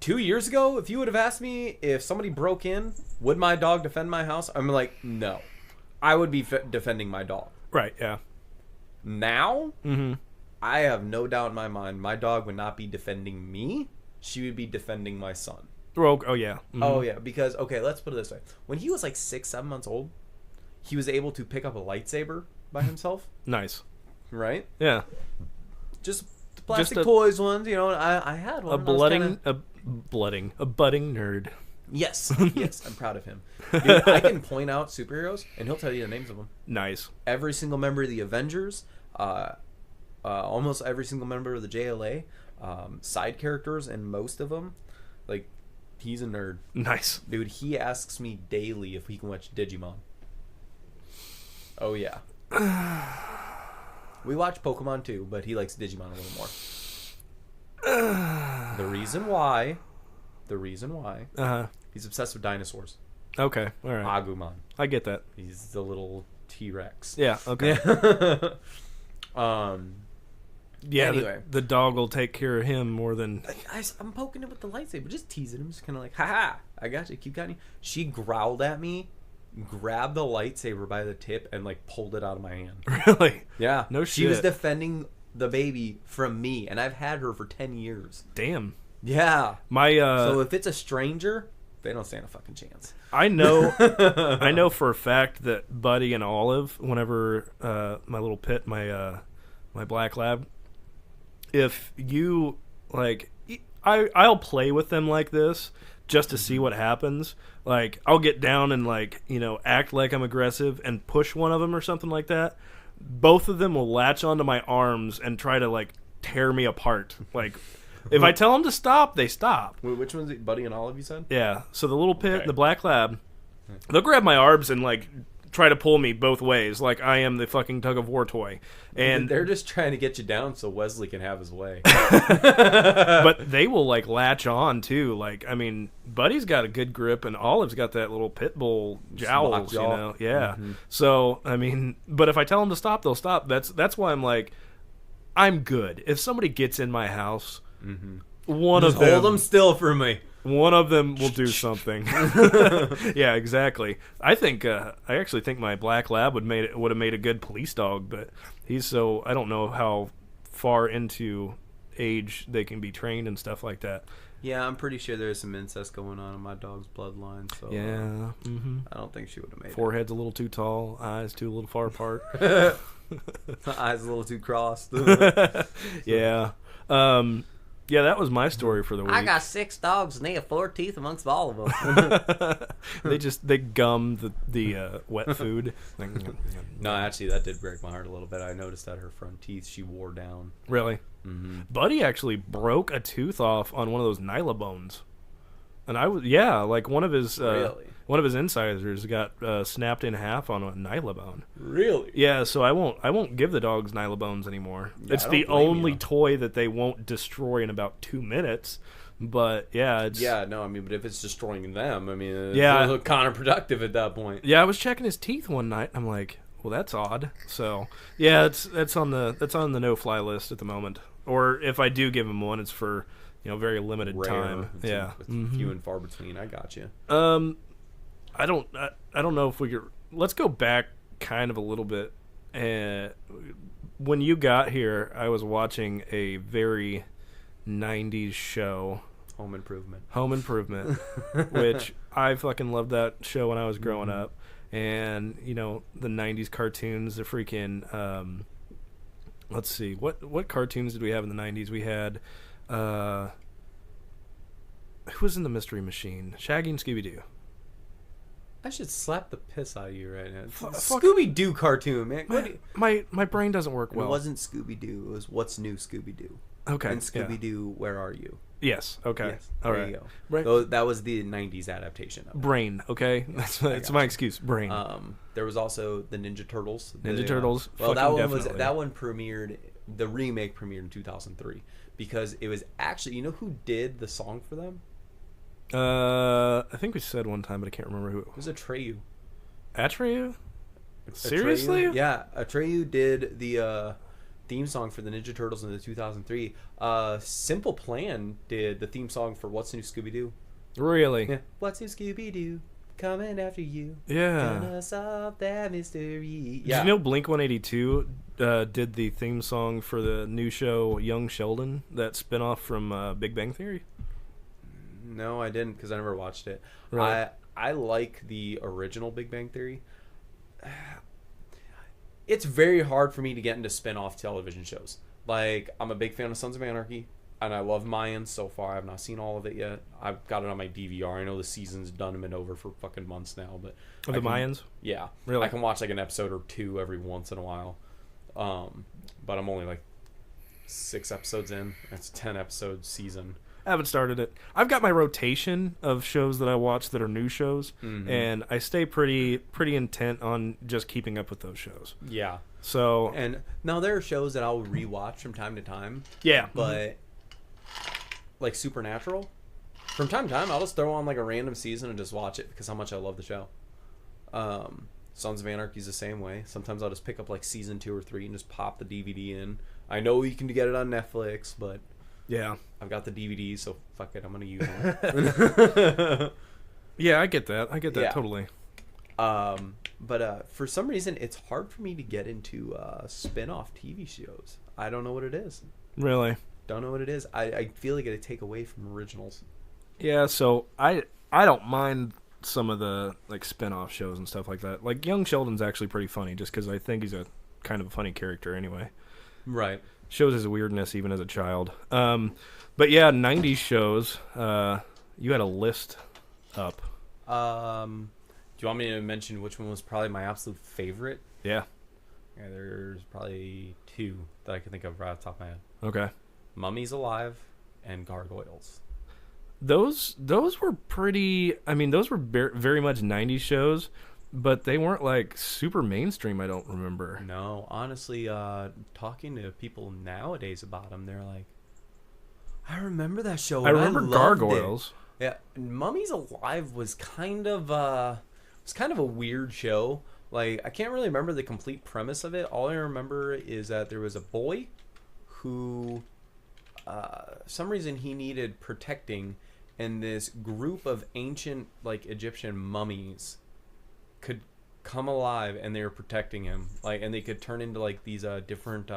2 years ago, if you would have asked me if somebody broke in, would my dog defend my house? I'm like, no. I would be defending my dog. Right, yeah. Now, I have no doubt in my mind my dog would not be defending me. She would be defending my son. Oh, yeah. Mm-hmm. Oh, yeah. Because, okay, let's put it this way. When he was like 6-7 months old, he was able to pick up a lightsaber by himself. Nice. Right? Yeah. Just the plastic toys ones, I had one. A budding nerd. Yes. Yes, I'm proud of him. Dude, I can point out superheroes, and he'll tell you the names of them. Nice. Every single member of the Avengers, almost every single member of the JLA, side characters, and most of them, like, he's a nerd. Nice. Dude, he asks me daily if we can watch Digimon. Oh, yeah. We watch Pokemon too, but he likes Digimon a little more. The reason why, he's obsessed with dinosaurs. Okay, all right. Agumon. I get that. He's the little T-Rex. Yeah, okay. Yeah, anyway. the dog will take care of him more than... I'm poking him with the lightsaber, just teasing him, just kind of like, haha, I got you, keep got you. She growled at me, grabbed the lightsaber by the tip, and like pulled it out of my hand. Really? Yeah. No shit. She was defending the baby from me, and I've had her for 10 years. Damn. Yeah. So if it's a stranger, they don't stand a fucking chance. I know for a fact that Buddy and Olive, whenever my little pit, my black lab, if you like, I'll play with them like this just to see what happens. Like, I'll get down and like, act like I'm aggressive and push one of them or something like that. Both of them will latch onto my arms and try to like tear me apart. Like, if I tell them to stop, they stop. Wait, which one's it? Buddy and Olive, you said? Yeah. So the little pit, the black lab, they'll grab my arms and like try to pull me both ways, like I am the fucking tug of war toy. And they're just trying to get you down so Wesley can have his way. But they will like latch on too. Like, I mean, Buddy's got a good grip, and Olive's got that little pit bull jowls, Yeah. Mm-hmm. So I mean, but if I tell them to stop, they'll stop. That's why I'm like, I'm good. If somebody gets in my house, one just of them, hold them still for me. One of them will do something. Yeah, exactly. I actually think my black lab would have made a good police dog, but I don't know how far into age they can be trained and stuff like that. Yeah, I'm pretty sure there's some incest going on in my dog's bloodline. So Yeah. I don't think she would have made Forehead's a little too tall, eyes too a little far apart. it. Eyes a little too crossed. Yeah. Yeah, that was my story for the week. I got 6 dogs and they have 4 teeth amongst all of them. They gum the wet food. No, actually, that did break my heart a little bit. I noticed that her front teeth she wore down. Really? Mm-hmm. Buddy actually broke a tooth off on one of those Nyla bones, and like one of his Really? one of his incisors got snapped in half on a Nyla bone. Really? Yeah, so I won't give the dogs Nyla bones anymore. Yeah, It's I the don't blame only you. toy that they won't destroy in about 2 minutes. But yeah, it's Yeah, no, I mean, but if it's destroying them, I mean, it's Yeah. a little counterproductive at that point. Yeah, I was checking his teeth one night. I'm like, well, that's odd. So yeah, that's on the no-fly list at the moment. Or if I do give him one, it's for very limited Rare. time. It's Yeah, few and far between. I got you. I don't know if we could. Let's go back kind of a little bit. When you got here, I was watching a very 90s show, Home Improvement. Home Improvement, which I fucking loved that show when I was growing up. And the 90s cartoons, the freaking let's see, what cartoons did we have in the 90s? We had who was in the Mystery Machine? Shaggy and Scooby-Doo. I should slap the piss out of you right now. Fuck. Scooby-Doo cartoon, man. My brain doesn't work well. It wasn't Scooby-Doo. It was What's New Scooby-Doo. Okay. And Scooby-Doo, Where Are You? Yes. Okay. Yes. All there right. you go. Right. That was the 90s adaptation of it. Brain. Okay. That's my gotcha. excuse. Brain. There was also the Ninja Turtles. Ninja Turtles. Well, fucking that one premiered. The remake premiered in 2003 because it was actually, you know who did the song for them? I think we said one time, but I can't remember who. It was Atreyu. Atreyu? Seriously? Atreyu? Yeah, Atreyu did the theme song for the Ninja Turtles in the 2003. Simple Plan did the theme song for What's New Scooby-Doo. Really? Yeah. What's New Scooby-Doo? Coming after you. Yeah. Gonna solve that mystery. Did Yeah. you know Blink-182 did the theme song for the new show Young Sheldon, that spinoff from Big Bang Theory? No, I didn't because I never watched it. Really? I like the original Big Bang Theory. It's very hard for me to get into spin-off television shows. Like, I'm a big fan of Sons of Anarchy, and I love Mayans so far. I've not seen all of it yet. I've got it on my DVR. I know the season's done and been over for fucking months now, but Of the Mayans? yeah, Really? I can watch like an episode or two every once in a while. But I'm only like 6 episodes in. It's a 10 episode season. I haven't started it. I've got my rotation of shows that I watch that are new shows, and I stay pretty intent on just keeping up with those shows. Yeah. So And now there are shows that I'll rewatch from time to time. yeah, But like Supernatural, from time to time I'll just throw on like a random season and just watch it because how much I love the show. Sons of Anarchy is the same way. Sometimes I'll just pick up like season 2 or 3 and just pop the DVD in. I know you can get it on Netflix, but yeah, I've got the DVD, so fuck it, I'm gonna use them. yeah. I get that. Yeah. Totally. But for some reason, it's hard for me to get into spin-off TV shows. I don't know what it is. Really. Don't know what it is. I feel like it'd take away from originals. Yeah. So I don't mind some of the like spin-off shows and stuff like that. Like Young Sheldon's actually pretty funny, just because I think he's a kind of a funny character anyway. Right. Shows his weirdness even as a child. But yeah, 90s shows. You had a list up. Do you want me to mention which one was probably my absolute favorite? Yeah. Yeah, there's probably 2 that I can think of right off the top of my head. Okay. Mummies Alive and Gargoyles. Those were pretty. I mean, those were very much 90s shows, but they weren't like super mainstream. I don't remember. No, honestly, talking to people nowadays about them, they're like, I remember that show. I and remember loved Gargoyles. It. Yeah, Mummies Alive was kind of a weird show. Like, I can't really remember the complete premise of it. All I remember is that there was a boy who, some reason he needed protecting, and this group of ancient like Egyptian mummies could come alive, and they were protecting him, like, and they could turn into like these different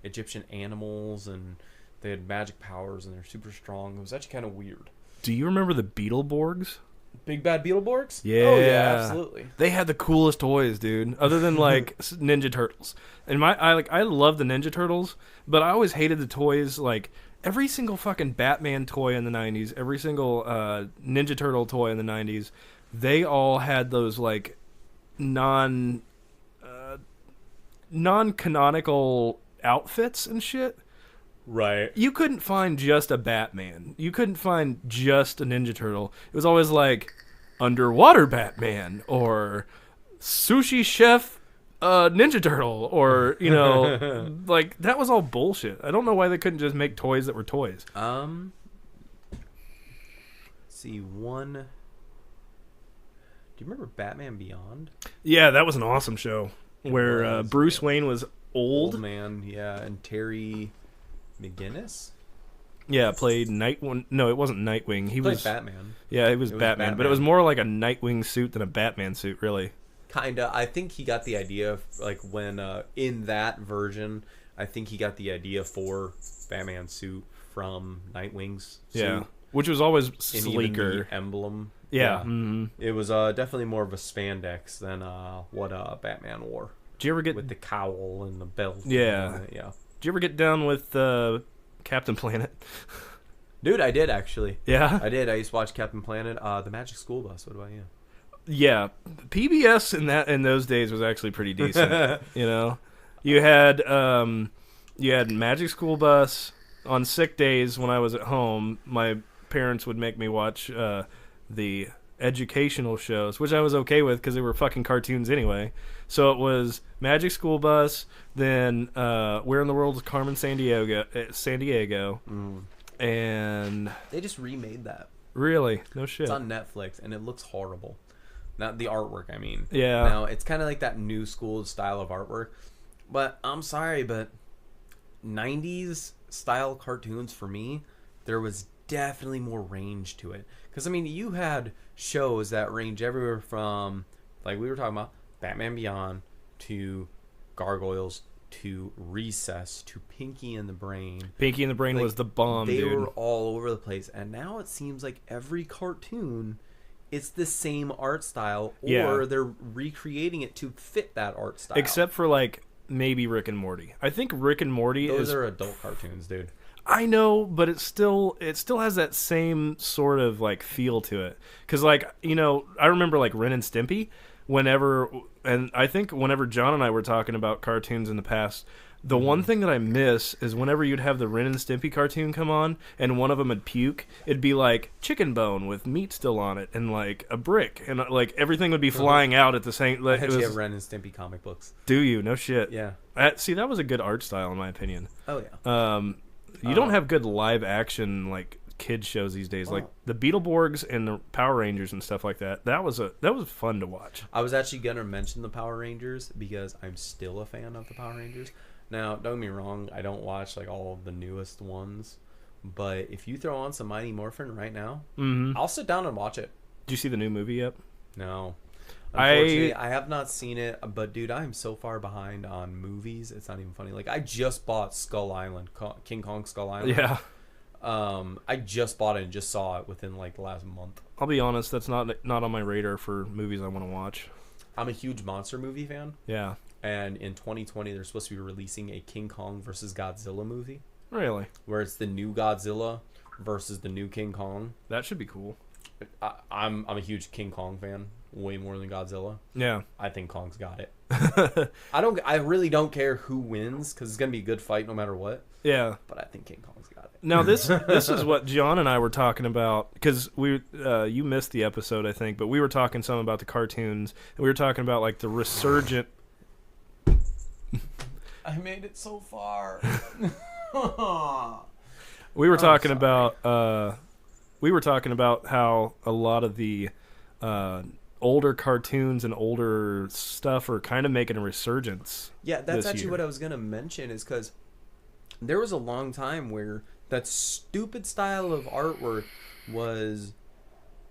Egyptian animals, and they had magic powers, and they're super strong. It was actually kind of weird. Do you remember the Beetleborgs? Big Bad Beetleborgs? Yeah. Oh yeah, absolutely. They had the coolest toys, dude. Other than like Ninja Turtles, and I love the Ninja Turtles, but I always hated the toys. Like every single fucking Batman toy in the '90s, every single Ninja Turtle toy in the '90s, they all had those like non-canonical outfits and shit. Right. You couldn't find just a Batman. You couldn't find just a Ninja Turtle. It was always like underwater Batman or sushi chef Ninja Turtle, or like that was all bullshit. I don't know why they couldn't just make toys that were toys. See one. Do you remember Batman Beyond? Yeah, that was an awesome show where Bruce Wayne was old man, yeah, and Terry McGinnis. Yeah, played Nightwing. No, it wasn't Nightwing. He was Batman. Yeah, it was Batman, but it was more like a Nightwing suit than a Batman suit, really. Kinda. I think he got the idea like when in that version. I think he got the idea for Batman suit from Nightwing's suit. Yeah, which was always and sleeker. Even the emblem. Yeah, mm-hmm. It was definitely more of a spandex than what Batman wore. Did you ever get with the cowl and the belt? Yeah, yeah. Did you ever get down with Captain Planet? Dude, I did actually. Yeah, I did. I used to watch Captain Planet, the Magic School Bus. What about you? Yeah, PBS in those days was actually pretty decent. You had Magic School Bus. On sick days when I was at home, my parents would make me watch the educational shows, which I was okay with because they were fucking cartoons anyway. So it was Magic School Bus, then Where in the World is Carmen Sandiego, and they just remade that. Really? No shit. It's on Netflix, and it looks horrible. Not the artwork, I mean. Yeah. Now, it's kind of like that new school style of artwork, but I'm sorry, but 90s style cartoons, for me, there was definitely more range to it. Because, I mean, you had shows that range everywhere from, like we were talking about, Batman Beyond, to Gargoyles, to Recess, to Pinky and the Brain. Pinky and the Brain was the bomb, dude. They were all over the place. And now it seems like every cartoon, it's the same art style, or they're recreating it to fit that art style. Except for, like, maybe Rick and Morty. I think Rick and Morty Those are adult cartoons, dude. I know, but it still has that same sort of like feel to it. Because like I remember like Ren and Stimpy. And I think whenever John and I were talking about cartoons in the past, the one thing that I miss is whenever you'd have the Ren and Stimpy cartoon come on, and one of them would puke, it'd be like chicken bone with meat still on it, and like a brick, and like everything would be flying out at the same. Like, I actually have Ren and Stimpy comic books. Do you? No shit. Yeah. See, that was a good art style in my opinion. Oh yeah. You don't have good live action like kid shows these days, like the Beetleborgs and the Power Rangers and stuff like that. That was fun to watch. I was actually gonna mention the Power Rangers because I'm still a fan of the Power Rangers. Now, don't get me wrong, I don't watch like all of the newest ones, but if you throw on some Mighty Morphin right now, I'll sit down and watch it. Did you see the new movie yet? No. Unfortunately, I have not seen it, but dude, I'm so far behind on movies. It's not even funny. Like, I just bought Skull Island, King Kong Skull Island. Yeah. I just bought it and just saw it within like the last month. I'll be honest, that's not on my radar for movies I want to watch. I'm a huge monster movie fan. Yeah. And in 2020, they're supposed to be releasing a King Kong versus Godzilla movie. Really? Where it's the new Godzilla versus the new King Kong. That should be cool. I'm a huge King Kong fan, way more than Godzilla. Yeah. I think Kong's got it. I really don't care who wins because it's gonna be a good fight no matter what. Yeah. But I think King Kong's got it. Now this is what John and I were talking about, because you missed the episode, I think, but we were talking some about the cartoons, and we were talking about like the resurgent. I made it so far. We were talking about how a lot of the older cartoons and older stuff are kind of making a resurgence. Yeah, that's actually what I was going to mention, is because there was a long time where that stupid style of artwork was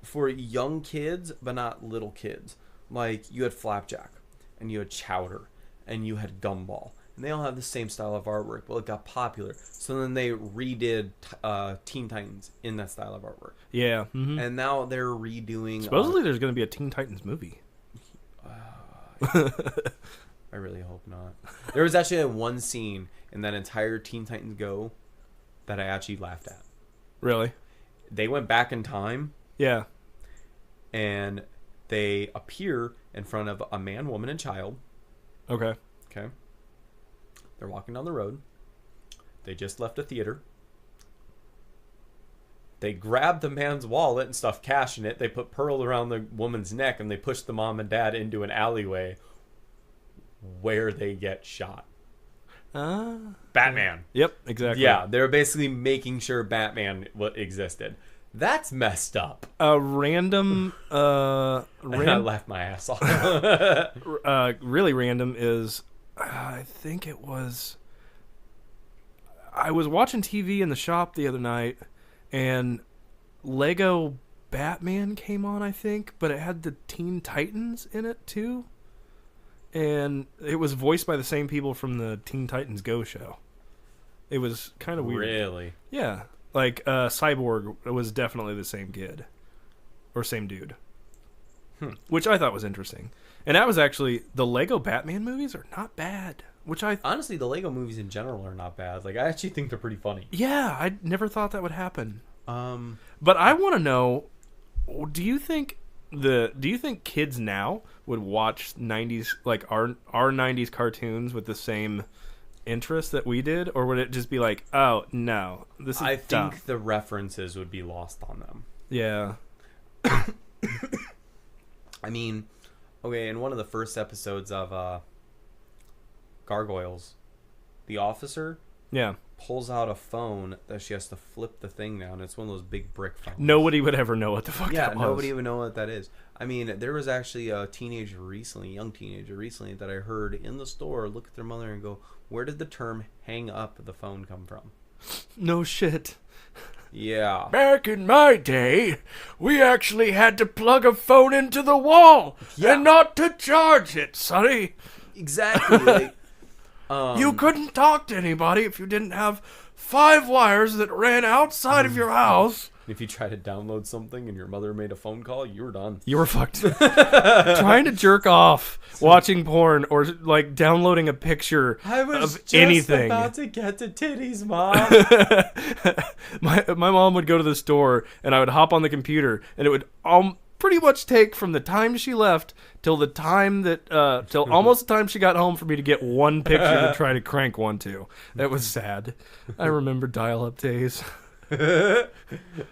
for young kids, but not little kids. Like, you had Flapjack, and you had Chowder, and you had Gumball. And they all have the same style of artwork. Well, it got popular. So then they redid Teen Titans in that style of artwork. Yeah. Mm-hmm. And now they're redoing... Supposedly there's going to be a Teen Titans movie. I really hope not. There was actually one scene in that entire Teen Titans Go that I actually laughed at. Really? They went back in time. Yeah. And they appear in front of a man, woman, and child. Okay. Okay. They're walking down the road. They just left a theater. They grabbed the man's wallet and stuffed cash in it. They put Pearl around the woman's neck, and they pushed the mom and dad into an alleyway where they get shot. Batman. Yep, exactly. Yeah, they're basically making sure Batman existed. That's messed up. A random... I laughed my ass off. Really random is... I think it was... I was watching TV in the shop the other night, and Lego Batman came on, I think, but it had the Teen Titans in it, too. And it was voiced by the same people from the Teen Titans Go show. It was kind of weird. Really? Yeah. Like, Cyborg was definitely the same kid. Or same dude. Which I thought was interesting. And that was actually... The Lego Batman movies are not bad. Which I... Honestly, the Lego movies in general are not bad. Like, I actually think they're pretty funny. Yeah, I never thought that would happen. But I want to know... Do you think kids now would watch 90s... Like, our 90s cartoons with the same... interest that we did, or would it just be like, oh no, this is dumb? Think the references would be lost on them. Yeah. I mean, okay, in one of the first episodes of Gargoyles, the officer pulls out a phone that she has to flip the thing down. It's one of those big brick phones. Nobody would ever know what the fuck that was. Yeah, nobody would know what that is. I mean, there was actually a young teenager recently that I heard in the store look at their mother and go, where did the term hang up the phone come from? No shit. Yeah. Back in my day, we actually had to plug a phone into the wall and not to charge it, sonny. Exactly. You couldn't talk to anybody if you didn't have 5 wires that ran outside of your house. If you try to download something and your mother made a phone call, you were done. You were fucked. Trying to jerk off, watching porn, or like downloading a picture of anything. I was just about to get to titties, Mom. My mom would go to the store, and I would hop on the computer, and it would pretty much take from the time she left till the time that till almost the time she got home for me to get one picture to try to crank one to. That was sad. I remember dial-up days.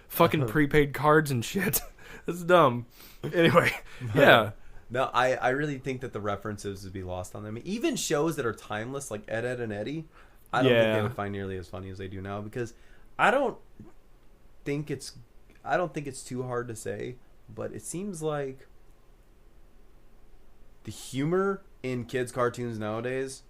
Fucking prepaid cards and shit. That's dumb. Anyway, yeah. No, I really think that the references would be lost on them. Even shows that are timeless, like Ed, Ed, and Eddie, I don't think they would find nearly as funny as they do now, because I don't think it's too hard to say, but it seems like the humor in kids' cartoons nowadays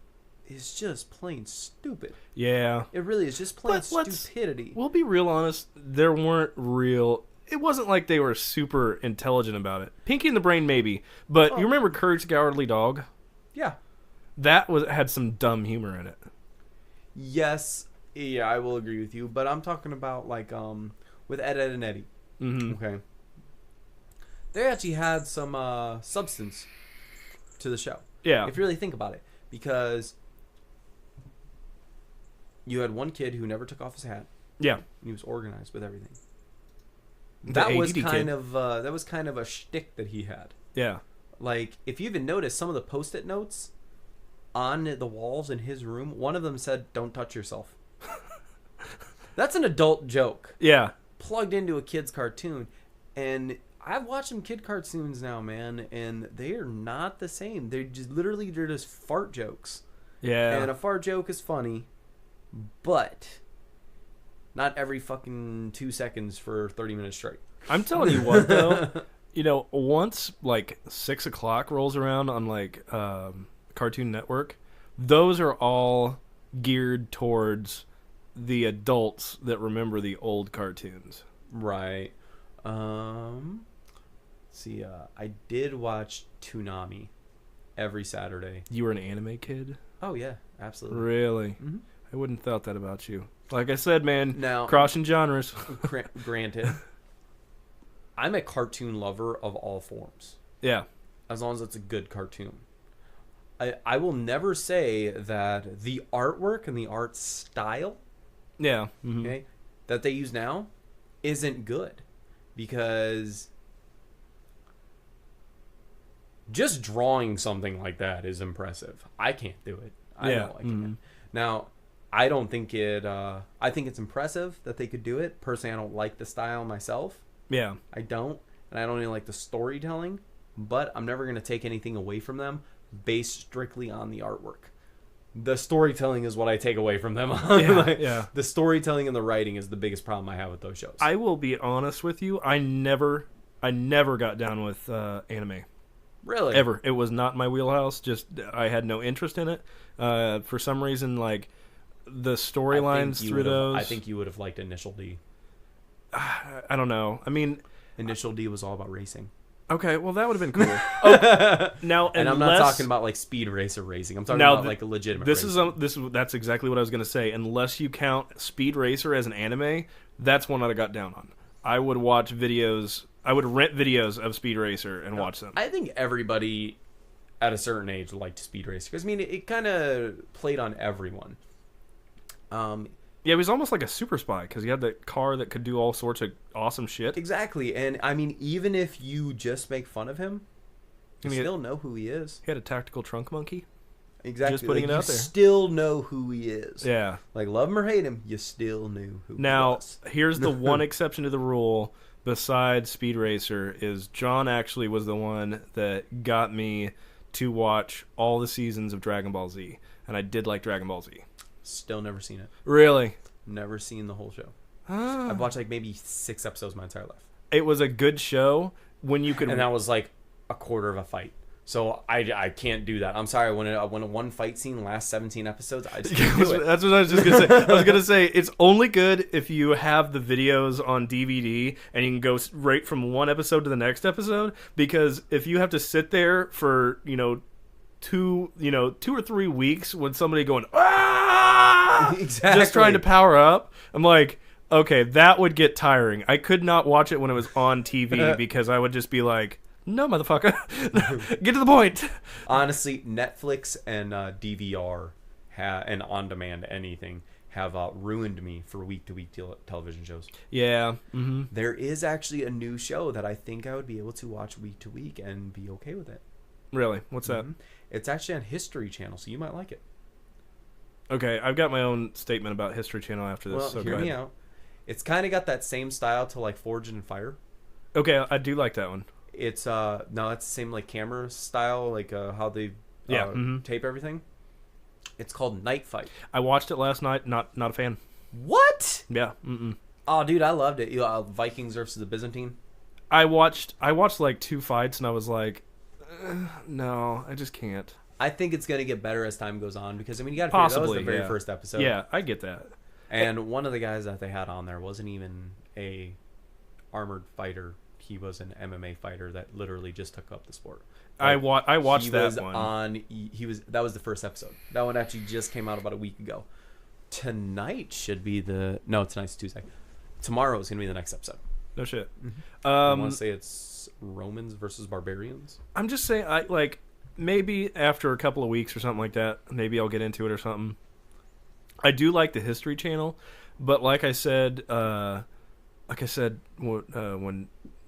is just plain stupid. Yeah. It really is just plain stupidity. We'll be real honest. It wasn't like they were super intelligent about it. Pinky and the Brain, maybe. But you remember Courage the Cowardly Dog? Yeah. That had some dumb humor in it. Yes. Yeah, I will agree with you. But I'm talking about, like, with Ed, Ed, and Eddie. Mm-hmm. Okay. They actually had some substance to the show. Yeah. If you really think about it. Because you had one kid who never took off his hat. Yeah. And he was organized with everything. The That was ADD kind kid. of a shtick that he had. Yeah. Like, if you even notice some of the Post-it notes on the walls in his room, one of them said, "Don't touch yourself." That's an adult joke. Yeah. Plugged into a kid's cartoon. And I've watched some kid cartoons now, man, and they are not the same. They're just fart jokes. Yeah. And a fart joke is funny, but not every fucking 2 seconds for 30 minutes straight. I'm telling you what, though. Once, like, 6 o'clock rolls around on, like, Cartoon Network, those are all geared towards the adults that remember the old cartoons. Right. See, I did watch Toonami every Saturday. You were an anime kid? Oh yeah, absolutely. Really? Mm-hmm. I wouldn't have thought that about you. Like I said, man, Now, crossing genres. Granted, I'm a cartoon lover of all forms. Yeah. As long as it's a good cartoon. I will never say that the artwork and the art style, Yeah. Mm-hmm. okay, that they use now isn't good. Because just drawing something like that is impressive. I can't do it. I know I can't. Now, I don't think it... I think it's impressive that they could do it. Personally, I don't like the style myself. Yeah. I don't. And I don't even like the storytelling. But I'm never going to take anything away from them based strictly on the artwork. The storytelling is what I take away from them. Yeah. The storytelling and the writing is the biggest problem I have with those shows. I will be honest with you. I never got down with anime. Really? Ever. It was not my wheelhouse. Just I had no interest in it. For some reason, like the storylines through those. I think you would have liked Initial D. I don't know. I mean, Initial D was all about racing. Okay, well that would have been cool. Oh, now, and I'm not talking about like Speed Racer racing. I'm talking about like a legitimate. That's exactly what I was going to say. Unless you count Speed Racer as an anime, that's one that I got down on. I would watch videos. I would rent videos of Speed Racer and watch them. I think everybody at a certain age liked Speed Racer because I mean it kind of played on everyone. Yeah, he was almost like a super spy because he had that car that could do all sorts of awesome shit. Exactly, and I mean, even if you just make fun of him, you still know who he is. He had a tactical trunk monkey. Exactly, just putting it out there. You still know who he is. Yeah, like love him or hate him, you still knew who. Now, he was. Here's the one exception to the rule. Besides Speed Racer, is John actually was the one that got me to watch all the seasons of Dragon Ball Z, and I did like Dragon Ball Z. Still never seen it. Really? Never seen the whole show. I've watched like maybe 6 episodes my entire life. It was a good show when you could... And that was like a quarter of a fight. So I can't do that. I'm sorry. When a one fight scene lasts 17 episodes, I just can't do it. That's what I was just going to say. I was going to say, it's only good if you have the videos on DVD and you can go right from one episode to the next episode. Because if you have to sit there for, 2 or 3 weeks with somebody going, ah! Exactly. Just trying to power up, I'm like, okay, that would get tiring. I could not watch it when it was on TV because I would just be like, no, motherfucker. Get to the point. Honestly, Netflix and DVR and on-demand anything have ruined me for week-to-week television shows. Yeah. Mm-hmm. There is actually a new show that I think I would be able to watch week-to-week and be okay with it. Really? What's that? It's actually on History Channel, so you might like it. Okay, I've got my own statement about History Channel after this. Well, so hear me out. It's kind of got that same style to like Forged in Fire. Okay, I do like that one. It's no, it's the same like camera style, like how they tape everything. It's called Night Fight. I watched it last night. Not a fan. What? Yeah. Mm-mm. Oh, dude, I loved it. Vikings versus the Byzantine. I watched like 2 fights, and I was like, no, I just can't. I think it's gonna get better as time goes on because I mean you got to figure that was the very first episode. Yeah, I get that. And one of the guys that they had on there wasn't even a armored fighter. He was an MMA fighter that literally just took up the sport. Like, I watched that was one. That was the first episode. That one actually just came out about a week ago. Tonight should be tonight's Tuesday. Tomorrow is gonna be the next episode. No shit. I want to say it's Romans versus barbarians. I'm just saying, maybe after a couple of weeks or something like that, maybe I'll get into it or something. I do like the History Channel, but like I said when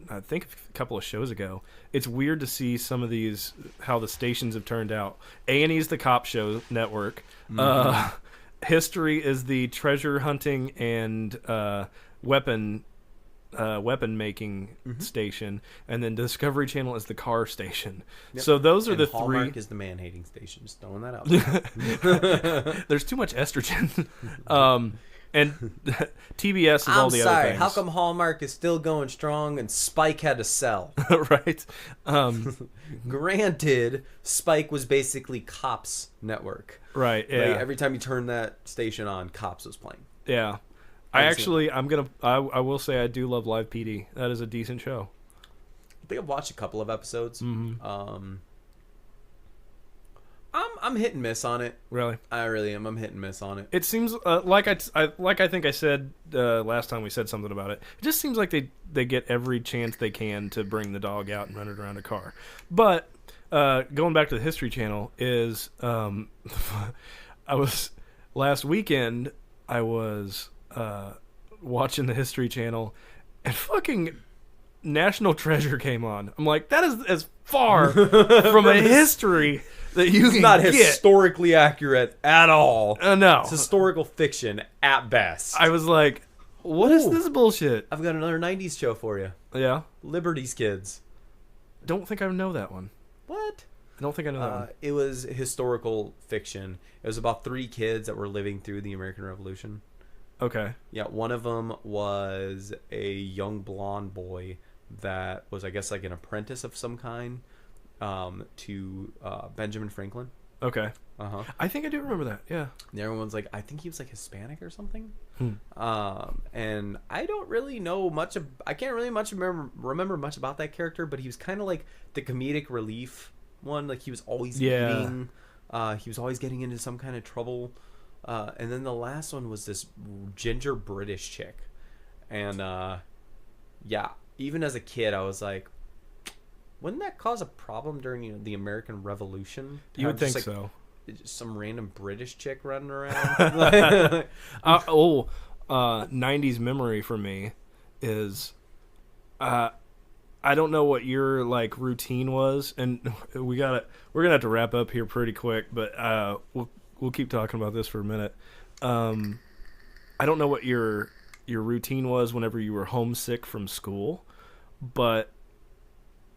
I think a couple of shows ago, it's weird to see some of these, how the stations have turned out. A&E's the cop show network. Mm-hmm. History is the treasure hunting and weapon making station, and then Discovery Channel is the car station. Yep. So those are the three. Hallmark is the man-hating station. Just throwing that out there. There's too much estrogen. And TBS is all the other things. How come Hallmark is still going strong and Spike had to sell? Right. Granted, Spike was basically Cops Network. Right, yeah. Like, every time you turn that station on, Cops was playing. Yeah. I will say I do love Live PD. That is a decent show. I think I've watched a couple of episodes. Mm-hmm. I'm hit and miss on it. Really? I really am. I'm hit and miss on it. It seems like I think I said last time we said something about it. It just seems like they get every chance they can to bring the dog out and run it around a car. But going back to the History Channel is last weekend I was watching the History Channel and fucking National Treasure came on. I'm like, that is as far from a history that you can not get. Historically accurate at all. No. It's historical fiction at best. I was like, what is this bullshit? I've got another 90s show for you. Yeah? Liberty's Kids. Don't think I know that one. What? I don't think I know that one. It was historical fiction. It was about 3 kids that were living through the American Revolution. Okay. Yeah, one of them was a young blonde boy that was, I guess, like an apprentice of some kind to Benjamin Franklin. Okay. Uh-huh. I think I do remember that, yeah. The other one's like, I think he was like Hispanic or something. And I don't really know much I can't really remember much about that character, but he was kind of like the comedic relief one. Like, he was always eating. He was always getting into some kind of trouble. And then the last one was this ginger British chick. And yeah, even as a kid, I was like, wouldn't that cause a problem during the American Revolution? You would think so. Just some random British chick running around. 90s memory for me is I don't know what your like routine was, and we're gonna have to wrap up here pretty quick, but we'll keep talking about this for a minute. I don't know what your routine was whenever you were homesick from school, but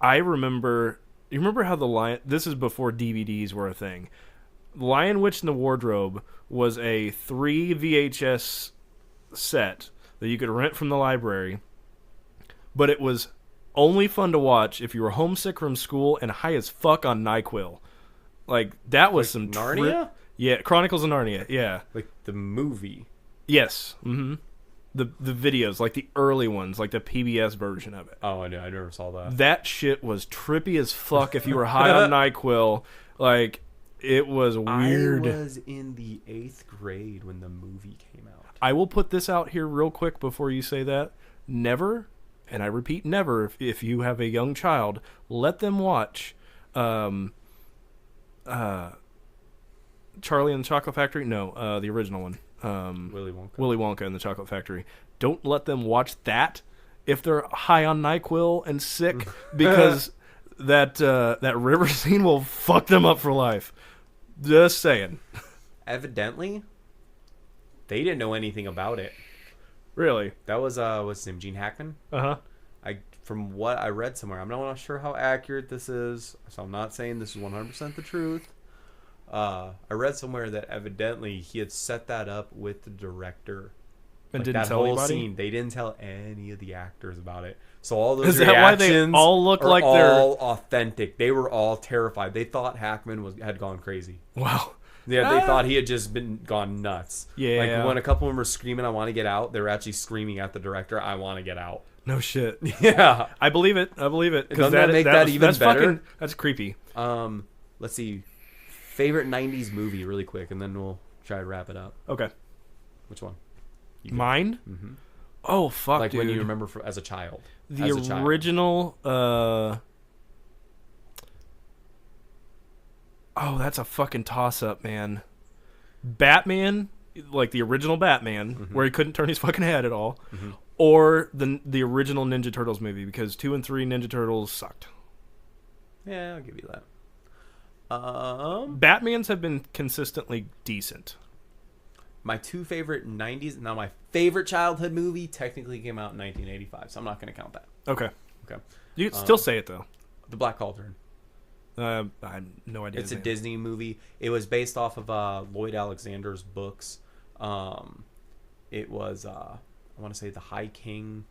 I remember. You remember how the Lion? This is before DVDs were a thing. Lion, Witch, and the Wardrobe was a 3 VHS set that you could rent from the library, but it was only fun to watch if you were homesick from school and high as fuck on NyQuil. Like, that was some Narnia? Yeah, Chronicles of Narnia, yeah. Like the movie. Yes. Mm-hmm. The videos, like the early ones, like the PBS version of it. Oh, I never saw that. That shit was trippy as fuck if you were high on NyQuil. Like, it was weird. I was in the 8th grade when the movie came out. I will put this out here real quick before you say that. Never, and I repeat never, if you have a young child, let them watch Charlie and the Chocolate Factory. No, the original one. Willy Wonka and the Chocolate Factory. Don't let them watch that if they're high on NyQuil and sick, because that river scene will fuck them up for life. Just saying. Evidently, they didn't know anything about it. Really? That was what's his name, Gene Hackman? Uh-huh. From what I read somewhere, I'm not sure how accurate this is, so I'm not saying this is 100% the truth. I read somewhere that evidently he had set that up with the director. And like, didn't that tell whole anybody? Scene, they didn't tell any of the actors about it. So all those Is that why they all look like they're all authentic? They were all terrified. They thought Hackman had gone crazy. Wow. Yeah, they thought he had just gone nuts. Yeah. Like, when a couple of them were screaming, "I want to get out," they were actually screaming at the director, "I want to get out." No shit. Yeah. I believe it. Doesn't that make that even that's better? That's creepy. Let's see. Favorite 90s movie, really quick, and then we'll try to wrap it up. Okay. Which one? Mine? Mm-hmm. Oh, fuck, like, dude. when you remember as a child. The original, oh, that's a fucking toss-up, man. Batman, like the original Batman, where he couldn't turn his fucking head at all, or the original Ninja Turtles movie, because 2 and 3 Ninja Turtles sucked. Yeah, I'll give you that. Batmans have been consistently decent. My 2 favorite 90s... Now, my favorite childhood movie technically came out in 1985, so I'm not going to count that. Okay. Okay. You can still say it, though. The Black Cauldron. I have no idea. It's a Disney movie. It was based off of Lloyd Alexander's books. It was, I want to say, The High King.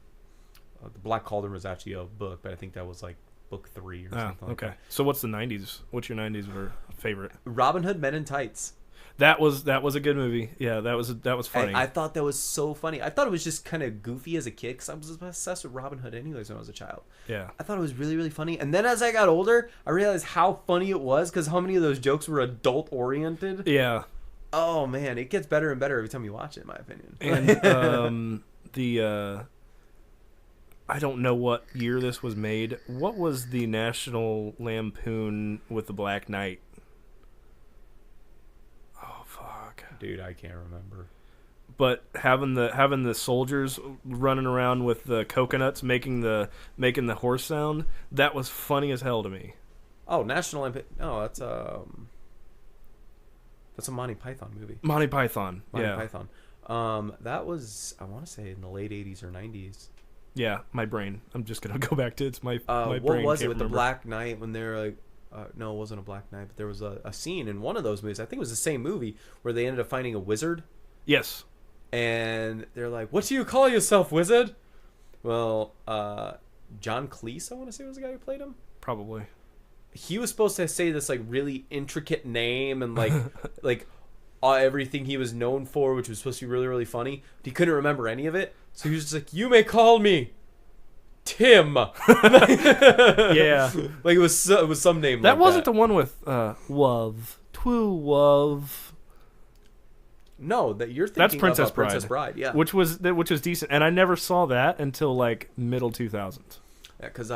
The Black Cauldron was actually a book, but I think that was like book 3 or something like okay. that. So what's the 90s? What's your 90s favorite? Robin Hood Men in Tights. That was a good movie. Yeah, that was funny. I thought that was so funny. I thought it was just kind of goofy as a kid because I was obsessed with Robin Hood anyways when I was a child. Yeah. I thought it was really, really funny. And then as I got older, I realized how funny it was because how many of those jokes were adult-oriented. Yeah. Oh, man. It gets better and better every time you watch it, in my opinion. And I don't know what year this was made. What was the National Lampoon with the Black Knight? Oh, fuck. Dude, I can't remember. But having the soldiers running around with the coconuts making the horse sound, that was funny as hell to me. Oh, National Lampoon. Oh, that's a Monty Python movie. Monty Python. Monty Python. That was, I want to say, in the late 80s or 90s. Yeah, my brain. I'm just gonna go back to it's my brain. What was it with remember. the Black Knight when they're like? No, it wasn't a Black Knight, but there was a scene in one of those movies. I think it was the same movie where they ended up finding a wizard. Yes. And they're like, "What do you call yourself, wizard?" Well, John Cleese, I want to say, was the guy who played him. Probably. He was supposed to say this like really intricate name and like like everything he was known for, which was supposed to be really, really funny. But he couldn't remember any of it, so he was just like, "You may call me Tim." Yeah. Like it was some name. That like wasn't that. the one with Love. True Love. No, that you're thinking That's Princess of Princess Bride. Yeah, which was decent, and I never saw that until like middle 2000s. Yeah, because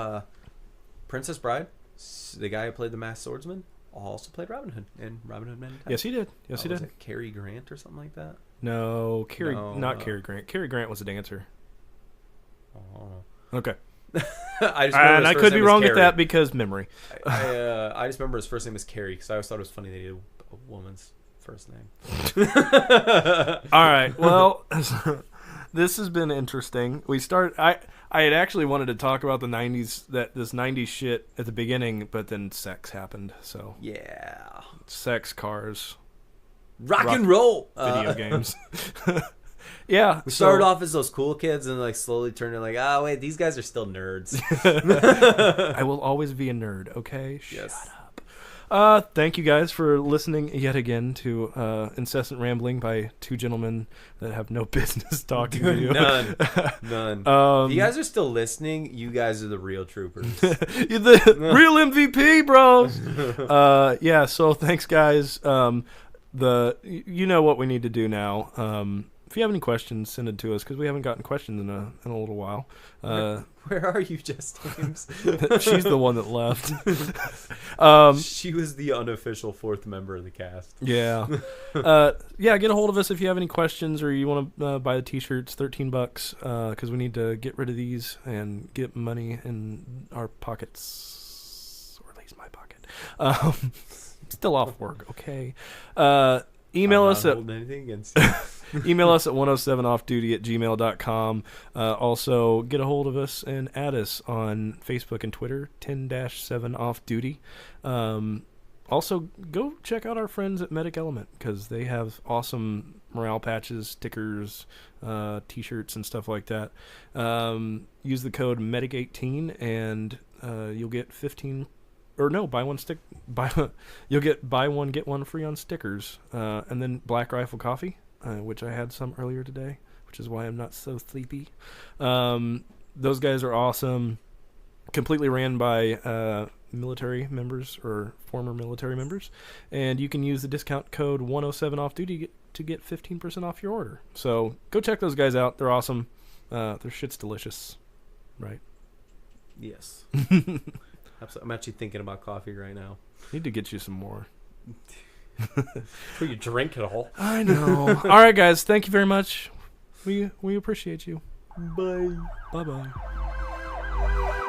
Princess Bride, the guy who played the Masked Swordsman, also played Robin Hood in Robin Hood Men in Tights. Yes, he did. Yes, he Was did. it Cary Grant or something like that? No, not No. Cary Grant. Cary Grant was a dancer. Oh. Okay. I just remember And his I first could name be was wrong at Carrie. that because memory. I just remember his first name was Carrie because I always thought it was funny that he had a woman's first name. All right. Well, this has been interesting. I had actually wanted to talk about the 90s, this 90s shit at the beginning, but then sex happened. So Yeah. sex, cars, Rock and roll. video games. Yeah. We started off as those cool kids and like slowly turned into like, oh wait, these guys are still nerds. I will always be a nerd, okay? Yes. Shut up. Thank you guys for listening yet again to incessant rambling by two gentlemen that have no business talking to you. None. If you guys are still listening, you guys are the real troopers. You're the real MVP, bros. Yeah, so thanks, guys. You know what we need to do now. If you have any questions, send it to us because we haven't gotten questions in a little while. Where are you, Jess James? She's the one that left. She was the unofficial fourth member of the cast. Yeah. Yeah, get a hold of us if you have any questions or you want to buy the t-shirts, $13, because we need to get rid of these and get money in our pockets, or at least my pocket. Still off work, okay. Email us at anything against you. Email us at 107offduty@gmail.com. Also, get a hold of us and add us on Facebook and Twitter, 10-7offduty. Also, go check out our friends at Medic Element because they have awesome morale patches, stickers, t-shirts, and stuff like that. Use the code MEDIC18 and you'll get 15. Or no, you'll get buy one get one free on stickers, and then Black Rifle Coffee, which I had some earlier today, which is why I'm not so sleepy. Those guys are awesome, completely ran by military members or former military members, and you can use the discount code 107offduty to get 15% off your order. So go check those guys out; they're awesome. Their shit's delicious, right? Yes. I'm actually thinking about coffee right now. Need to get you some more. Will you drink it all? I know. All right, guys. Thank you very much. We appreciate you. Bye. Bye-bye.